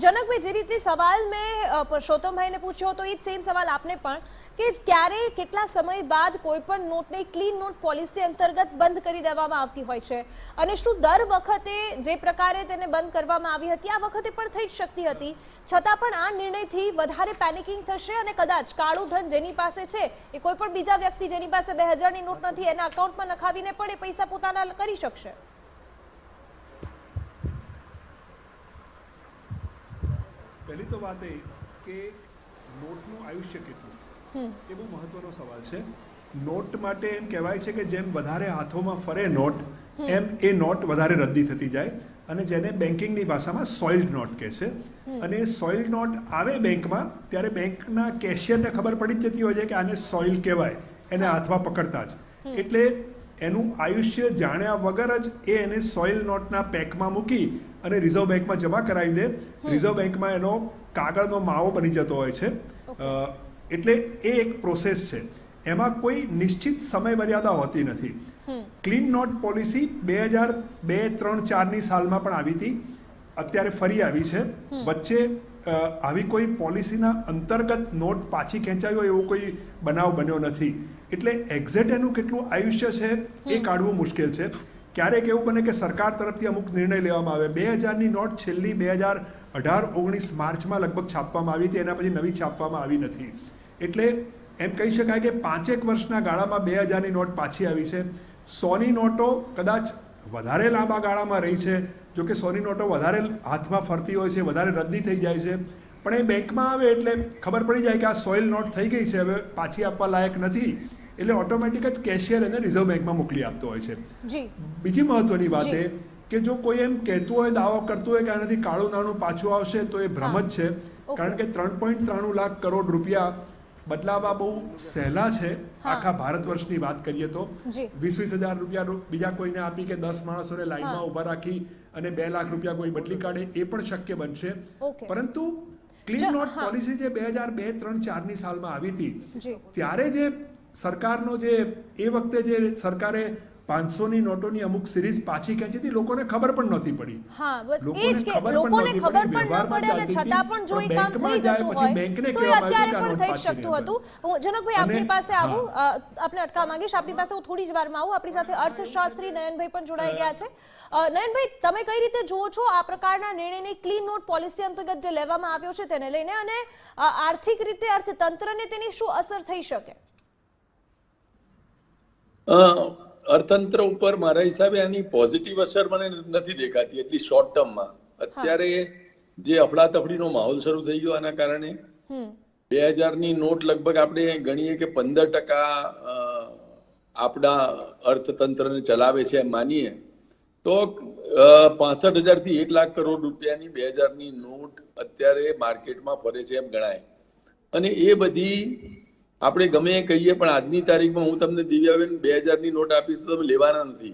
જનકભાઈ, જે રીતે સવાલ મેં પુરુષોત્તમભાઈને પૂછ્યો હતો, એ જ સેમ સવાલ આપને પણ, કે ક્યારે કેટલા સમય બાદ કોઈ પણ નોટને ક્લીન નોટ પોલિસી અંતર્ગત બંધ કરી દેવામાં આવતી હોય છે, અને શું દર વખતે જે પ્રકારે તેને બંધ કરવામાં આવી હતી આ વખતે પણ થઈ જ શકતી હતી, છતાં પણ આ નિર્ણયથી વધારે પેનિકિંગ થશે અને કદાચ કાળું ધન જેની પાસે છે એ કોઈ પણ બીજા વ્યક્તિ જેની પાસે 2000 ની નોટ નથી એના અકાઉન્ટમાં નખાવીને પણ એ પૈસા પોતાના કરી શકશે? પહેલી તો વાત એ કે નોટનું આયુષ્ય કેટલું એ બહુ મહત્વનો સવાલ છે। નોટ માટે એમ કહેવાય છે કે જેમ વધારે હાથોમાં ફરે નોટ, એમ એ નોટ વધારે રદ્દી થતી જાય, અને જેને બેન્કિંગની ભાષામાં સોઇલ્ડ નોટ કહે છે। અને સોઇલ્ડ નોટ આવે બેંકમાં ત્યારે બેંકના કેશિયરને ખબર પડી જ જતી હોય છે કે આને સોઇલ કહેવાય, એને હાથમાં પકડતા જ, એટલે એનું આયુષ્ય જાણ્યા વગર જ એ એને સોઇલ નોટના પેકમાં મૂકી અને રિઝર્વ બેંકમાં જમા કરાવી દે। રિઝર્વ બેંકમાં એનો કાગળનો માવો બની જતો હોય છે। એટલે એ એક પ્રોસેસ છે, એમાં કોઈ નિશ્ચિત સમય મર્યાદા હોતી નથી। ક્લીન નોટ પોલિસી 2002, 3, 4ની સાલમાં પણ આવી હતી, અત્યારે ફરી આવી છે। વચ્ચે આવી કોઈ પોલિસીના અંતર્ગત નોટ પાછી ખેંચાવી હોય એવો કોઈ બનાવ બન્યો નથી, એટલે એક્ઝેક્ટ એનું કેટલું આયુષ્ય છે એ કાઢવું મુશ્કેલ છે। ક્યારેક એવું બને કે સરકાર તરફથી અમુક નિર્ણય લેવામાં આવે। 2000ની નોટ છેલ્લી 2018-19 માર્ચમાં લગભગ છાપવામાં આવી હતી, એના પછી નવી છાપવામાં આવી નથી, એટલે એમ કહી શકાય કે 5 વર્ષના ગાળામાં 2000ની નોટ પાછી આવી છે। 100ની નોટો કદાચ વધારે લાંબા ગાળામાં રહી છે, જો કે 100ની નોટો વધારે હાથમાં ફરતી હોય છે, વધારે રદ્દી થઈ જાય છે, પણ એ બેંકમાં આવે એટલે ખબર પડી જાય કે આ સોઇલ નોટ થઈ ગઈ છે, હવે પાછી આપવા લાયક નથી, એટલે ઓટોમેટિક જ કેશિયર એને રિઝર્વ બેંકમાં મોકલી આપતો હોય છે। બીજી મહત્વની વાત એ કે જો કોઈ એમ કહેતું હોય, દાવો કરતું હોય કે આનાથી કાળું નાણું પાછું આવશે, તો એ ભ્રમ જ છે, કારણ કે 3.93 લાખ કરોડ રૂપિયા બદલાવા બહુ સહેલા છે। આખા ભારત વર્ષની વાત કરીએ તો 20,000 રૂપિયા બીજા કોઈને આપી કે 10 માણસોને લાઈનમાં ઉભા રાખી અને 2 લાખ રૂપિયા કોઈ બદલી કાઢે એ પણ શક્ય બનશે, પરંતુ ક્લીન નોટ પોલિસી જે 2002, 3, 4ની સાલમાં આવી હતી, ત્યારે જે સરકારનો જે એ વખતે જે સરકારે 500ની નોટોની અમુક સિરીઝ પાછી ખેંચી હતી, લોકોને ખબર પણ નહોતી પડી। હા, બસ એ જ કે લોકોને ખબર પણ ન પડે અને છતાં પણ જો એ કામ થઈ જતું હોય તો એ અત્યારે પણ થઈ શકતું હતું। હું જનકભાઈ આપની પાસે આવું, આપને અટકાવવા માંગીશ, આપની પાસે હું થોડી જ વારમાં આવું। આપણી સાથે અર્થશાસ્ત્રી નયનભાઈ પણ જોડાઈ ગયા છે। નયનભાઈ, તમે કઈ રીતે જુઓ છો આ પ્રકારના નિર્ણયને, ક્લીન નોટ પોલિસી અંતર્ગત જે લેવામાં આવ્યો છે તેને લઈને, અને આર્થિક રીતે અર્થતંત્રને તેની શું અસર થઈ શકે? અર્થતંત્ર ઉપર મારા હિસાબે આની પોઝિટિવ અસર મને નથી દેખાતી, એટલી શોર્ટ ટર્મમાં। અત્યારે જે અફડાતફડીનો માહોલ શરૂ થઈ ગયો આના કારણે 2000ની નોટ લગભગ આપણે ગણીએ કે 15% આપણા અર્થતંત્રને ચલાવે છે એમ માનીએ તો 65,000 થી 1 લાખ કરોડ રૂપિયાની 2000ની નોટ અત્યારે માર્કેટમાં ફરે છે એમ ગણાય। અને એ બધી આપણે ગમે એ કહીએ પણ આજની તારીખમાં હું તમને દિવ્યાબેન 2000ની નોટ આપીશ તો તમે લેવાના નથી,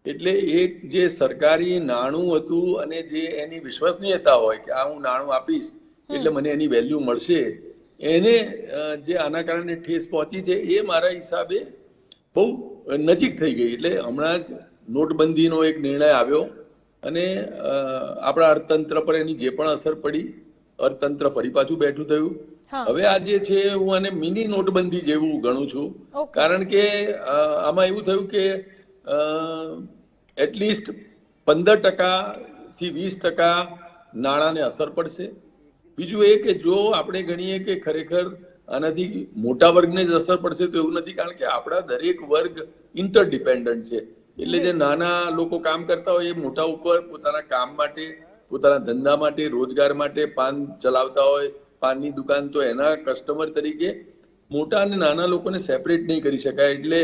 એટલે એક જે સરકારી નાણું હતું અને જે એની વિશ્વસનીયતા હોય કે આ હું નાણું આપીશ એટલે મને એની વેલ્યુ મળશે, એને જે આના કારણે ઠેસ પહોંચી છે એ મારા હિસાબે બહુ નજીક થઈ ગઈ। એટલે હમણાં જ નોટબંધીનો એક નિર્ણય આવ્યો અને આપણા અર્થતંત્ર પર એની જે પણ અસર પડી, અર્થતંત્ર ફરી પાછું બેઠું થયું। હવે આ જે છે હું આને મિની નોટબંધી જેવું ગણું છું, કારણ કે આમાં એવું થયું કે એટલીસ્ટ 15% થી 20% નાણાંને અસર પડશે। બીજું એ કે જો આપણે ગણીએ કે ખરેખર આનાથી મોટા વર્ગને જ અસર પડશે તો એવું નથી, કારણ કે આપણા દરેક વર્ગ ઇન્ટરડિપેન્ડન્ટ છે, એટલે જે નાના લોકો કામ કરતા હોય એ મોટા ઉપર પોતાના કામ માટે, પોતાના ધંધા માટે, રોજગાર માટે પાન ચલાવતા હોય, પાનની દુકાન, તો એના કસ્ટમર તરીકે મોટા અને નાના લોકોને સેપરેટ નહીં કરી શકાય। એટલે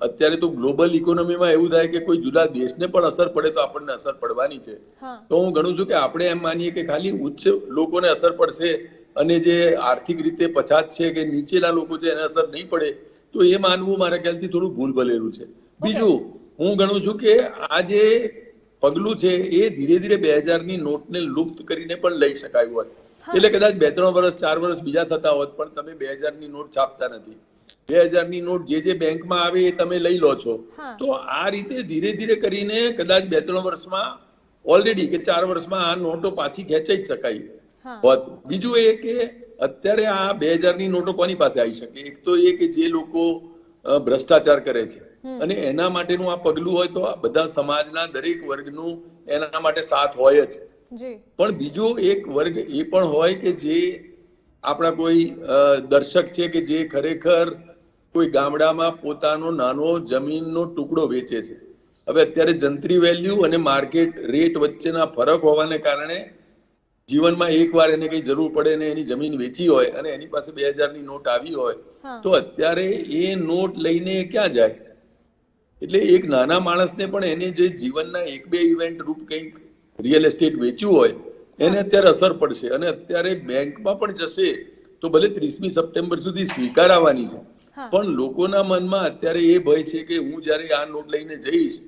અત્યારે તો ગ્લોબલ ઇકોનોમીમાં એવું થાય કે કોઈ જુદા દેશને પણ અસર પડે તો આપણને અસર પડવાની છે। તો હું ગણું છું કે આપણે એમ માનીએ કે ખાલી ઉચ્ચ લોકોને અસર પડશે અને જે આર્થિક રીતે પછાત છે કે નીચેના લોકો છે એને અસર નહીં પડે, તો એ માનવું મારા ખ્યાલથી થોડું ભૂલ ભલેલું છે। બીજું હું ગણું છું કે આ જે પગલું છે એ ધીરે ધીરે 2000ની નોટને લુપ્ત કરીને પણ લઈ શકાયું હોત. એટલે કદાચ 2-3 વર્ષ 4 વર્ષ બીજા થતા હોત, પણ તમે 2000ની નોટ છાપતા નથી. 2000ની નોટ જે બેંકમાં આવે એ તમે લઈ લો છો. તો આ રીતે ધીરે ધીરે કરીને કદાચ 2-3 વર્ષમાં ઓલરેડી કે 4 વર્ષમાં આ નોટો પાછી ખેંચાઈ જ શકાય હોત. બીજું એ કે અત્યારે આ 2000ની નોટો કોની પાસે આવી શકે? એક તો એ કે જે લોકો ભ્રષ્ટાચાર કરે છે, અને એના માટેનું આ પગલું હોય તો આ બધા સમાજના દરેક વર્ગનું એના માટે સાથ હોય જ. પણ બીજો એક વર્ગ એ પણ હોય કે જે આપણા કોઈ દર્શક છે કે જે ખરેખર કોઈ ગામડામાં પોતાનો નાનો જમીનનો ટુકડો વેચે છે. હવે અત્યારે જંત્રી વેલ્યુ અને માર્કેટ રેટ વચ્ચેના ફરક હોવાને કારણે જીવનમાં એકવાર એને કઈ જરૂર પડે ને એની જમીન વેચી હોય અને એની પાસે 2000ની નોટ આવી હોય, તો અત્યારે એ નોટ લઈને ક્યાં જાય? એટલે એક નાના માણસને પણ એને જે જીવનના 1-2 ઇવેન્ટ રૂપ કંઈક રિયલ એસ્ટેટ વેચ્યું હોય એને અત્યારે અસર પડશે. અને અત્યારે બેંકમાં પણ જશે તો ભલે 30મી સપ્ટેમ્બર સુધી સ્વીકારવાની છે, પણ લોકોના મનમાં અત્યારે એ ભય છે કે હું જ્યારે આ નોટ લઈને જઈશ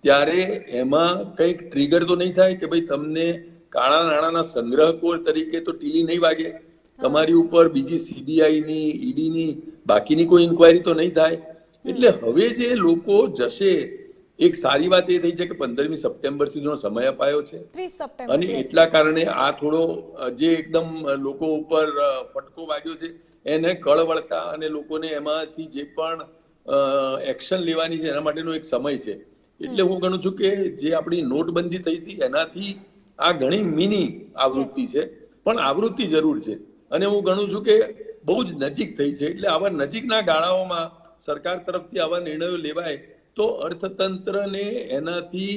ત્યારે એમાં કંઈક ટ્રિગર તો નહીં થાય કે ભાઈ તમને કાળા નાણાંના સંગ્રહખોર તરીકે તો ટીલી નહીં વાગે, તમારી ઉપર બીજી સીબીઆઈની ઈડીની બાકીની કોઈ ઇન્ક્વાયરી તો નહીં થાય. એટલે હવે જે લોકો જશે, એક સારી વાત એ થઈ છે કે 15મી સપ્ટેમ્બર સુધીનો સમય અપાયો છે, અને એટલા કારણે આ થોડો જે એકદમ લોકો ઉપર ફટકો વાગ્યો છે એને કળવળતા અને લોકોને એમાંથી જે પણ એક્શન લેવાની છે એના માટેનો એક સમય છે. એટલે હું ગણું છું કે જે આપણી નોટબંધી થઈ હતી એનાથી આ ઘણી મિની આવૃત્તિ છે, પણ આવૃત્તિ જરૂર છે. અને હું ગણું છું કે બહુ જ નજીક થઈ છે. એટલે આવા નજીકના ગાળાઓમાં સરકાર તરફથી આવા નિર્ણયો લેવાય તો અર્થતંત્રને એનાથી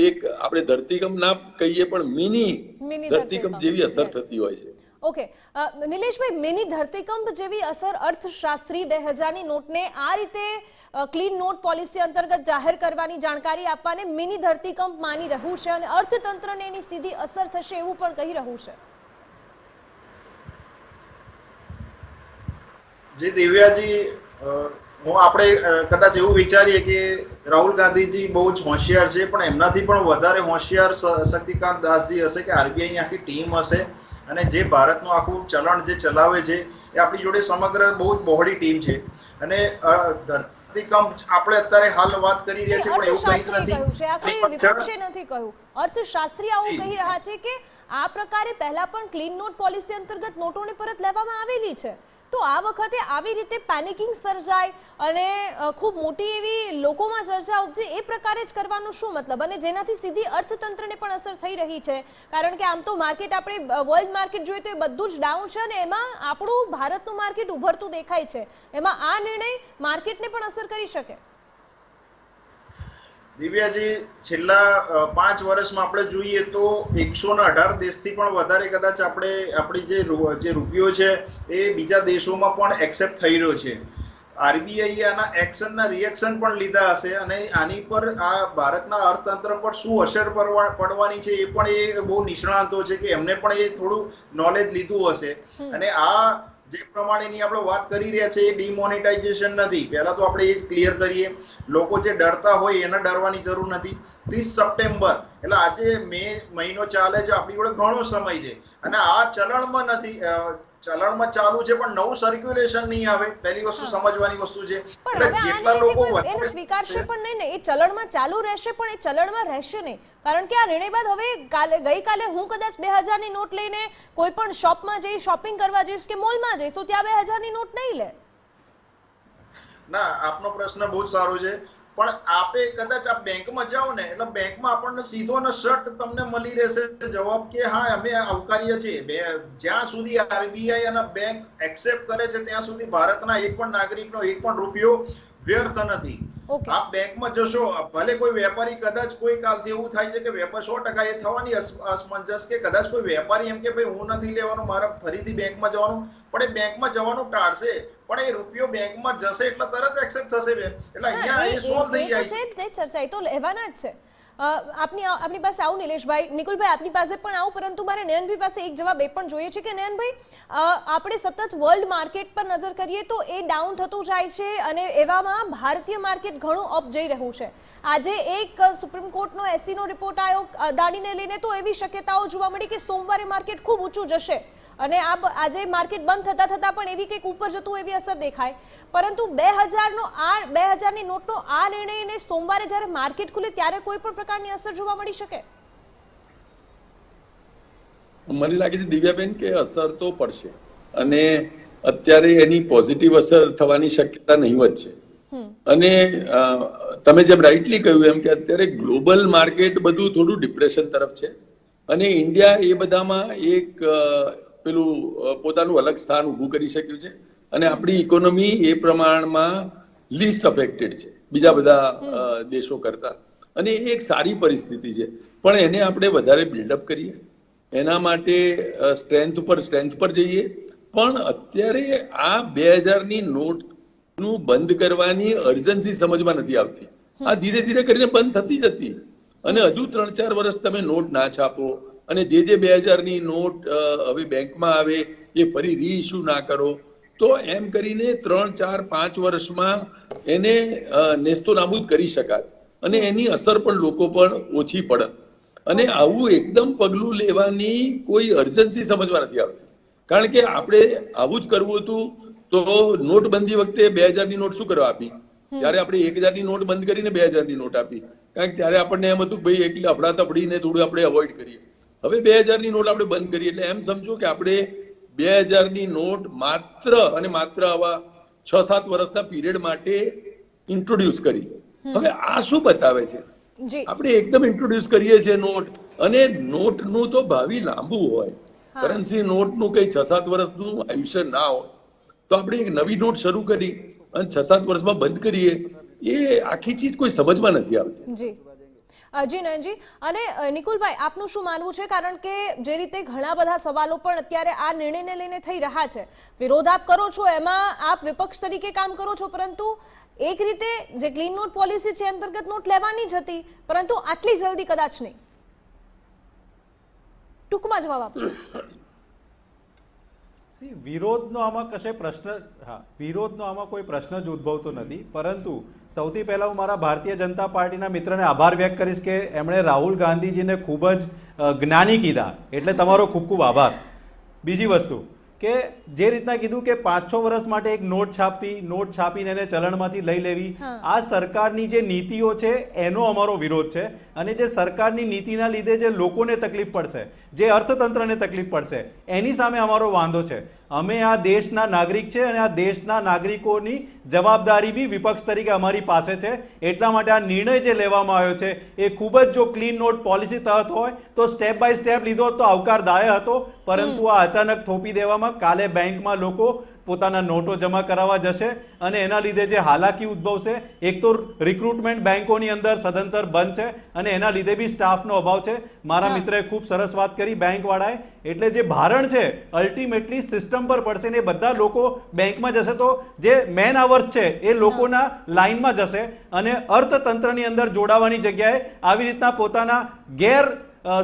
એક આપણે ધરતીકંપ ના કહીએ પણ મિની ધરતીકંપ જેવી અસર થતી હોય છે. ઓકે, નિલેશભાઈ, મિની ધરતીકંપ જેવી અસર અર્થશાસ્ત્રી 2000ની નોટને આ રીતે ક્લીન નોટ પોલિસી અંતર્ગત જાહેર કરવાની જાણકારી આપવાને મિની ધરતીકંપ માની રહ્યું છે અને અર્થતંત્રને એની સીધી અસર થશે એવું પણ કહી રહ્યું છે. જી દિવ્યાજી, આપણે કદાચ એવું વિચારીએ કે રાહુલ ગાંધીજી બહુ જ હોશિયાર છે, પણ એમનાથી પણ વધારે હોશિયાર શક્તિકાંત દાસજી હશે કે આરબીઆઈની આખી ટીમ હશે, અને જે ભારતનું આખું ચલણ જે ચલાવે છે એ આપણી જોડે સમગ્ર બહુ જ બહોળી ટીમ છે. અને ધરતીકંપ આપણે અત્યારે હાલ વાત કરી રહ્યા છીએ, પણ એવું કંઈ જ નથી કહ્યું. અર્થશાસ્ત્રી આવું કહી રહ્યા છે કે આ પ્રકારે પહેલા પણ ક્લીન નોટ પોલિસી અંતર્ગત નોટોને પરત લેવામાં આવેલી છે, તો આ વખતે આવી રીતે પેનિકિંગ સર્જાય અને ખૂબ મોટી એવી લોકોમાં ચર્ચા ઉપજે એ પ્રકારે જ કરવાનું શું મતલબ? અને જેનાથી સીધી અર્થતંત્રને પણ અસર થઈ રહી છે, કારણ કે આમ તો માર્કેટ આપણે વર્લ્ડ માર્કેટ જોઈએ તો એ બધું જ ડાઉન છે અને એમાં આપણું ભારતનું માર્કેટ ઉભરતું દેખાય છે. એમાં આ નિર્ણય માર્કેટને પણ અસર કરી શકે? દિવ્યાજી, છેલ્લા 5 વર્ષમાં આપણે જોઈએ તો 118 દેશથી પણ વધારે કદાચ આપણી જે રૂપિયો છે એ બીજા દેશોમાં પણ એક્સેપ્ટ થઈ રહ્યો છે. આરબીઆઈએ આના એક્શનના રિએક્શન પણ લીધા હશે, અને આની પર આ ભારતના અર્થતંત્ર પર શું અસર પડવાની છે એ પણ એ બહુ નિષ્ણાતો છે કે એમને પણ એ થોડું નોલેજ લીધું હશે. અને આ જે પ્રમાણેની આપણે વાત કરી રહ્યા છે એ ડિમોનેટાઇઝેશન નથી. પહેલા તો આપણે એ ક્લિયર કરીએ, લોકો જે ડરતા હોય એને ડરવાની જરૂર નથી. 30 સપ્ટેમ્બર એટલે આજે મે મહિનો ચાલે છે, આપણી જોડે ઘણો સમય છે, અને આ ચલણમાં નથી, ચલણમાં ચાલુ છે પણ નવું સર્ક્યુલેશન નહીં આવે. પહેલી વસ્તુ સમજવાની વસ્તુ છે. એટલે જેટલા લોકો એને સ્વીકારશે પણ નહીં ને, એ ચલણમાં ચાલુ રહેશે પણ એ ચલણમાં રહેશે નહીં, કારણ કે આ નિર્ણય બાદ હવે ગઈકાલે હું કદાચ 2000ની નોટ લઈને કોઈ પણ શોપમાં જઈ શોપિંગ કરવા જઈશ કે મોલમાં જઈશ તો ત્યાં 2000ની નોટ નહીં લે. ના, આપનો પ્રશ્ન બહુ જ સારો છે, પણ આપે કદાચ આ બેંકમાં જાઓ ને એટલે બેંકમાં આપણને સીધો ને શર્ટ તમને મળી રહેશે જવાબ કે હા અમે આવકારીએ છીએ. જ્યાં સુધી આરબીઆઈ અને બેંક એક્સેપ્ટ કરે છે ત્યાં સુધી ભારતના એક પણ નાગરિકનો એક પણ રૂપિયો વ્યર્થ નથી. આપ બેંકમાં જશો, ભલે કોઈ વેપારી કદાચ કોઈ કાલથી એવું થાય છે કે વેપાર 100% એ થવાની અસમંજસ કે કદાચ કોઈ વેપારી એમ કે ભાઈ હું નથી લેવાનું, મારે ફરીથી બેંકમાં જવાનું, પણ એ બેંકમાં જવાનું ટાળશે, પણ એ રૂપિયો બેંકમાં જશે એટલે તરત એક્સેપ્ટ થશે બેન. એટલે અહીંયા એ સોલ્વ થઈ જાય છે. તે ચર્ચા તો લેવાના જ છે. આપની પાસે આવું નિલેશભાઈ, નિકુલભાઈ આપની પાસે પણ આવું, પરંતુ મારે નયનભાઈ પાસે એક જવાબ એ પણ જોઈએ છે કે નયનભાઈ, આપણે સતત વર્લ્ડ માર્કેટ પર નજર કરીએ તો એ ડાઉન થતું જાય છે અને એવામાં ભારતીય માર્કેટ ઘણું અપ જઈ રહ્યું છે. આજે એક સુપ્રીમ કોર્ટનો એસસીનો રિપોર્ટ આવ્યો અદાણીને લઈને, તો એવી શક્યતાઓ જોવા મળી કે સોમવારે માર્કેટ ખૂબ ઊંચું જશે અને આજે માર્કેટ બંધ થતા પણ એવી કંઈક ઉપર જતું એવી અસર દેખાય. પરંતુ 2000ની નોટનો આ નિર્ણયને સોમવારે જ્યારે માર્કેટ ખુલે ત્યારે કોઈ પણ પ્રકારની અસર જોવા મળી શકે? મને લાગે છે દિવ્યાબેન કે અસર તો પડશે અને અત્યારે એની પોઝિટિવ અસર થવાની શક્યતા નહીવત છે. અને તમે જેમ રાઈટલી કહ્યું એમ કે અત્યારે ગ્લોબલ માર્કેટ બધું થોડું ડિપ્રેશન તરફ છે અને ઇન્ડિયા એ બધામાં એક પેલું પોતાનું અલગ સ્થાન ઊભું કરી શક્યું છે અને આપણી ઇકોનોમી એ પ્રમાણમાં લીસ્ટ અફેક્ટેડ છે બીજા બધા દેશો કરતા, અને એ એક સારી પરિસ્થિતિ છે. પણ એને આપણે વધારે બિલ્ડઅપ કરીએ, એના માટે સ્ટ્રેન્થ પર જઈએ. પણ અત્યારે આ 2000ની નોટનું બંધ કરવાની અર્જન્સી સમજમાં નથી આવતી. આ ધીરે ધીરે કરીને બંધ થતી જ હતી અને હજુ 3-4 વર્ષ તમે નોટ ના છાપો અને જે 2000ની નોટ હવે બેંકમાં આવે એ ફરી રીઇશ્યુ ના કરો, તો એમ કરીને 3-4-5 વર્ષમાં એને નેસ્તો નાબૂદ કરી શકાય અને એની અસર પણ લોકો પણ ઓછી પડે. અને આવું એકદમ પગલું લેવાની કોઈ અર્જન્સી સમજવા નથી આવતી, કારણ કે આપણે આવું જ કરવું હતું તો નોટબંધી વખતે 2000ની નોટ શું કરવા આપી? ત્યારે આપણે 1000ની નોટ બંધ કરીને 2000ની નોટ આપી, કારણ કે ત્યારે આપણને એમ હતું કે ભાઈ એટલી અફડાતફડીને થોડું આપણે અવોઇડ કરીએ. હવે 2000ની નોટ આપણે બંધ કરીએ એટલે એમ સમજો કે આપણે 2000ની નોટ માત્ર અને માત્ર આવા 6-7 વર્ષના પીરિયડ માટે ઇન્ટ્રોડ્યુસ કરી. હવે આ શું બતાવે છે? આપણે એકદમ ઇન્ટ્રોડ્યુસ કરીએ છીએ નોટ, અને નોટનું તો ભાવિ લાંબુ હોય, કરન્સી નોટનું કઈ 6-7 વર્ષનું આયુષ્ય ના હોય. તો આપણે એક નવી નોટ શરૂ કરી અને 6-7 વર્ષમાં બંધ કરીએ, એ આખી ચીજ કોઈ સમજમાં નથી આવતી. જી નયનજી. અને નિકુલભાઈ આપનું શું માનવું છે? કારણ કે જે રીતે ઘણા બધા સવાલો પણ અત્યારે આ નિર્ણયને લઈને થઈ રહ્યા છે, વિરોધ આપ કરો છો, એમાં આપ વિપક્ષ તરીકે કામ કરો છો, પરંતુ એક રીતે જે ક્લીન નોટ પોલિસી છે અંતર્ગત નોટ લેવાની જ હતી, પરંતુ આટલી જલ્દી કદાચ નહીં. ટૂંકમાં જવાબ આપજો. વિરોધનો આમાં કોઈ પ્રશ્ન જ ઉદ્ભવતો નથી, પરંતુ સૌથી પહેલા હું મારા ભારતીય જનતા પાર્ટીના મિત્રને આભાર વ્યક્ત કરીશ કે એમણે રાહુલ ગાંધીજીને ખૂબ જ જ્ઞાની કીધા, એટલે તમારો ખૂબ ખૂબ આભાર. બીજી વસ્તુ કે જે રીતના કીધું કે 5-6 વર્ષ માટે એક નોટ છાપીને એને ચલણમાંથી લઈ લેવી, આ સરકારની જે નીતિઓ છે એનો અમારો વિરોધ છે. અને જે સરકારની નીતિના લીધે જે લોકોને તકલીફ પડશે, જે અર્થતંત્રને તકલીફ પડશે, એની સામે અમારો વાંધો છે. અમે આ દેશના નાગરિક છે અને આ દેશના નાગરિકોની જવાબદારી બી વિપક્ષ તરીકે અમારી પાસે છે. એટલા માટે આ નિર્ણય જે લેવામાં આવ્યો છે એ ખૂબ જ, જો ક્લીન નોટ પોલિસી તહત હોય તો સ્ટેપ બાય સ્ટેપ લીધો તો આવકારદાયક હતો, પરંતુ આ અચાનક થોપી દેવામાં કાલે બેંકમાં લોકો પોતાના નોટો જમા કરાવવા જશે અને એના લીધે જે હાલાકી ઉદ્ભવશે, એક તો રિક્રુટમેન્ટ બેંકોની અંદર સદંતર બંધ છે અને એના લીધે બી સ્ટાફનો અભાવ છે. મારા મિત્રએ ખૂબ સરસ વાત કરી બેંકવાળાએ, એટલે જે ભારણ છે અલ્ટિમેટલી સિસ્ટમ પર પડશે ને એ બધા લોકો બેંકમાં જશે તો જે મેન અવર્સ છે એ લોકોના લાઇનમાં જશે અને અર્થતંત્રની અંદર જોડાવાની જગ્યાએ આવી રીતના પોતાના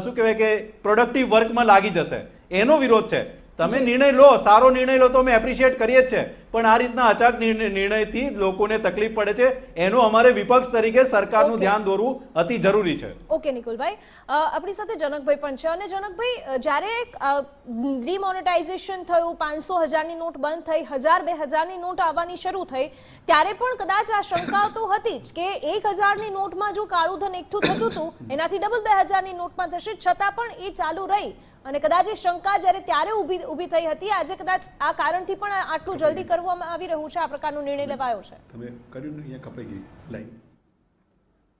શું કહેવાય કે પ્રોડક્ટિવ વર્કમાં લાગી જશે. એનો વિરોધ છે. તમે નિર્ણય લો, સારો નિર્ણય લો તો અમે એપ્રિશિએટ કરીએ જ છે, પણ આ રીતના અચાનક નિર્ણયથી લોકોને તકલીફ પડે છે, એનો અમારે વિપક્ષ તરીકે સરકારનું ધ્યાન દોરવું અતિ જરૂરી છે. ઓકે નિકુલભાઈ, આપણી સાથે જનકભાઈ પણ છે. અને જનકભાઈ, જ્યારે ડિમોનેટાઇઝેશન થયું, 500,000ની નોટ બંધ થઈ, 1,000-2,000ની નોટ આવવાની શરૂ થઈ, ત્યારે પણ કદાચ આ શંકા તો હતી જ કે 1,000ની નોટમાં જો કાળું ધન એકઠું થતું હતું એનાથી ડબલ 2,000ની નોટમાં થશે, છતાં પણ એ ચાલુ રહી અને કદાચ એ શંકા જ્યારે ત્યારે ઊભી થઈ હતી, આજે કદાચ આ કારણથી પણ આટલું જલ્દી કરવામાં આવી રહ્યું છે, આ પ્રકારનો નિર્ણય લેવાયો છે. તમે કર્યું ને, અહીંયા કપાઈ ગઈ લાઈન.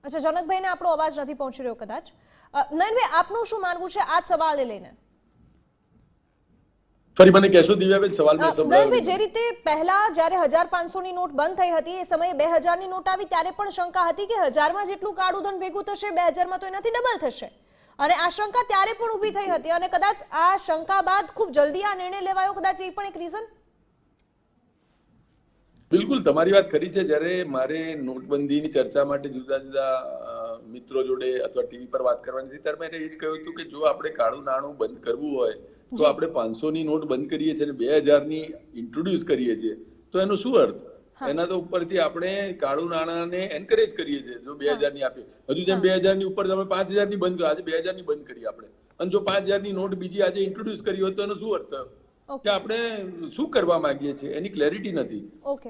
અચ્છા, જનકભાઈને આપણો અવાજ નથી પહોંચી રહ્યો કદાચ. નયનભાઈ આપનું શું માનવું છે આ સવાલને લઈને? ફરી મને કહેશો દિવ્યાબેન સવાલ? નયનભાઈ, જે રીતે પહેલા જ્યારે 1,500ની નોટ બંધ થઈ હતી એ સમયે 2,000ની નોટ આવી ત્યારે પણ શંકા હતી કે 1,000માં જેટલું કાળું ધન ભેગું થશે, 2,000માં તો એનાથી ડબલ થશે, અને આ શંકા ત્યારે પણ ઊભી થઈ હતી અને કદાચ આ શંકા બાદ ખૂબ જલ્દી આ નિર્ણય લેવાયો, કદાચ એ પણ એક રીઝન. બિલકુલ તમારી વાત ખરી છે. જ્યારે મારે નોટબંધીની ચર્ચા માટે જુદા જુદા મિત્રો જોડે અથવા ટીવી પર વાત કરવાની હતી ત્યારે મેં એ જ કહ્યું હતું કે જો આપણે કાળું નાણું બંધ કરવું હોય તો આપણે 500 ની નોટ બંધ કરીએ છીએ અને 2000 ની ઇન્ટ્રોડ્યુસ કરીએ છીએ તો એનો શું અર્થ? એના તો ઉપરથી આપણે કાળું નાણાંને એન્કરેજ કરીએ છીએ જો 2000 ની આપીએ. હજુ જેમ 2000 ની ઉપર તમે 5000 ની બંધ કરો, આજે 2000 ની બંધ કરી આપણે, અને જો 5000 ની નોટ બીજી આજે ઇન્ટ્રોડ્યુસ કરી હોય તો એનો શું અર્થ થયો? કે આપણે શું કરવા માંગીએ છીએ એની ક્લેરિટી નથી.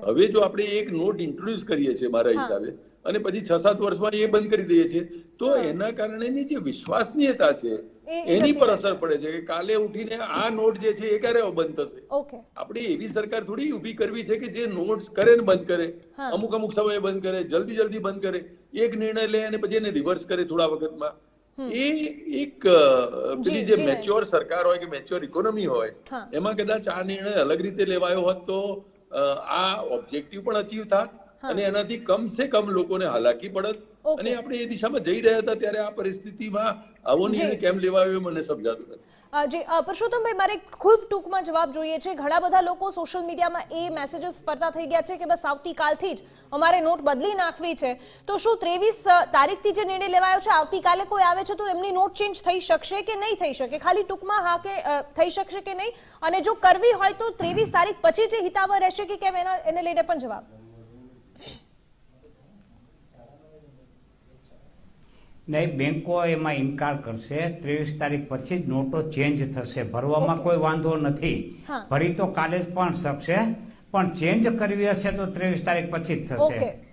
હવે જો આપણે એક નોટ ઇન્ટ્રોડ્યુસ કરીએ છીએ મારા હિસાબે અને પછી 6-7 વર્ષમાં એ બંધ કરી દઈએ છીએ તો એના કારણેની જે વિશ્વાસનીયતા છે એની પર અસર પડે છે કે કાલે ઉઠીને આ નોટ જે છે એ ક્યારે બંધ થશે. આપણે એવી સરકાર થોડી ઊભી કરવી છે કે જે નોટ્સ કરે ને બંધ કરે, અમુક સમયે બંધ કરે, જલ્દી બંધ કરે, એક નિર્ણય લે અને પછી એને રિવર્સ કરે થોડા વખતમાં. એ એક પેલી જે મેચ્યોર સરકાર હોય કે મેચ્યોર ઇકોનોમી હોય એમાં કદાચ આ નિર્ણય અલગ રીતે લેવાયો હોત તો આ ઓબ્જેક્ટિવ પણ અચીવ થાત અને એનાથી કમ સે કમ લોકોને હાલાકી પડત. અને આપણે એ દિશામાં જઈ રહ્યા હતા ત્યારે આ પરિસ્થિતિમાં આવો નિર્ણય કેમ લેવાયો મને સમજાતું નથી. જી પરસોત્તમભાઈ, મારે ખૂબ ટૂંકમાં જવાબ જોઈએ છે. ઘણા બધા લોકો સોશિયલ મીડિયામાં એ મેસેજીસ ફરતા થઈ ગયા છે કે બસ આવતીકાલથી જ અમારે નોટ બદલી નાખવી છે. તો શું 23 તારીખથી જે નિર્ણય લેવાયો છે આવતીકાલે કોઈ આવે છે તો એમની નોટ ચેન્જ થઈ શકશે કે નહીં થઈ શકે? ખાલી ટૂંકમાં હા કે થઈ શકશે કે નહીં, અને જો કરવી હોય તો 23 તારીખ પછી જે હિતાવહ રહેશે કે કેમ એને લઈને પણ જવાબ. નહીં, બેંકો એમાં ઇનકાર કરશે. 23 તારીખ પછી જ નોટો ચેન્જ થશે. ભરવામાં કોઈ વાંધો નથી, ભરી તો કાલે જ પણ શકશે, પણ ચેન્જ કરવી હશે તો 23 તારીખ પછી જ થશે.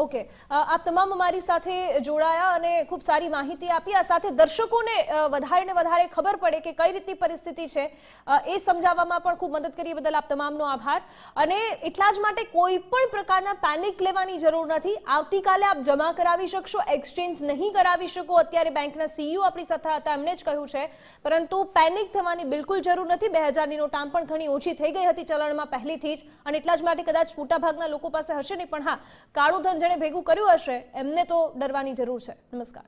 ઓકે, આપ તમામ અમારી સાથે જોડાયા અને ખૂબ સારી માહિતી આપી. આ સાથે દર્શકોને વધારે ને વધારે ખબર પડે કે કઈ રીતની પરિસ્થિતિ છે એ સમજાવવામાં પણ ખૂબ મદદ કરી, બદલ આપ તમામનો આભાર. અને એટલા જ માટે કોઈ પણ પ્રકારના પેનિક લેવાની જરૂર નથી. આવતીકાલે આપ જમા કરાવી શકશો, એક્સચેન્જ નહીં કરાવી શકો. અત્યારે બેંકના સીઈઓ આપણી સાથે હતા, એમણે જ કહ્યું છે, પરંતુ પેનિક થવાની બિલકુલ જરૂર નથી. 2000 ની નોટ આમ પણ ઘણી ઓછી થઈ ગઈ હતી ચલણમાં પહેલીથી જ, અને એટલા જ માટે કદાચ મોટાભાગના લોકો પાસે હશે નહીં, પણ હા, કાળું ધન જેણે ભેગું કર્યું હશે એમને તો ડરવાની જરૂર છે. નમસ્કાર.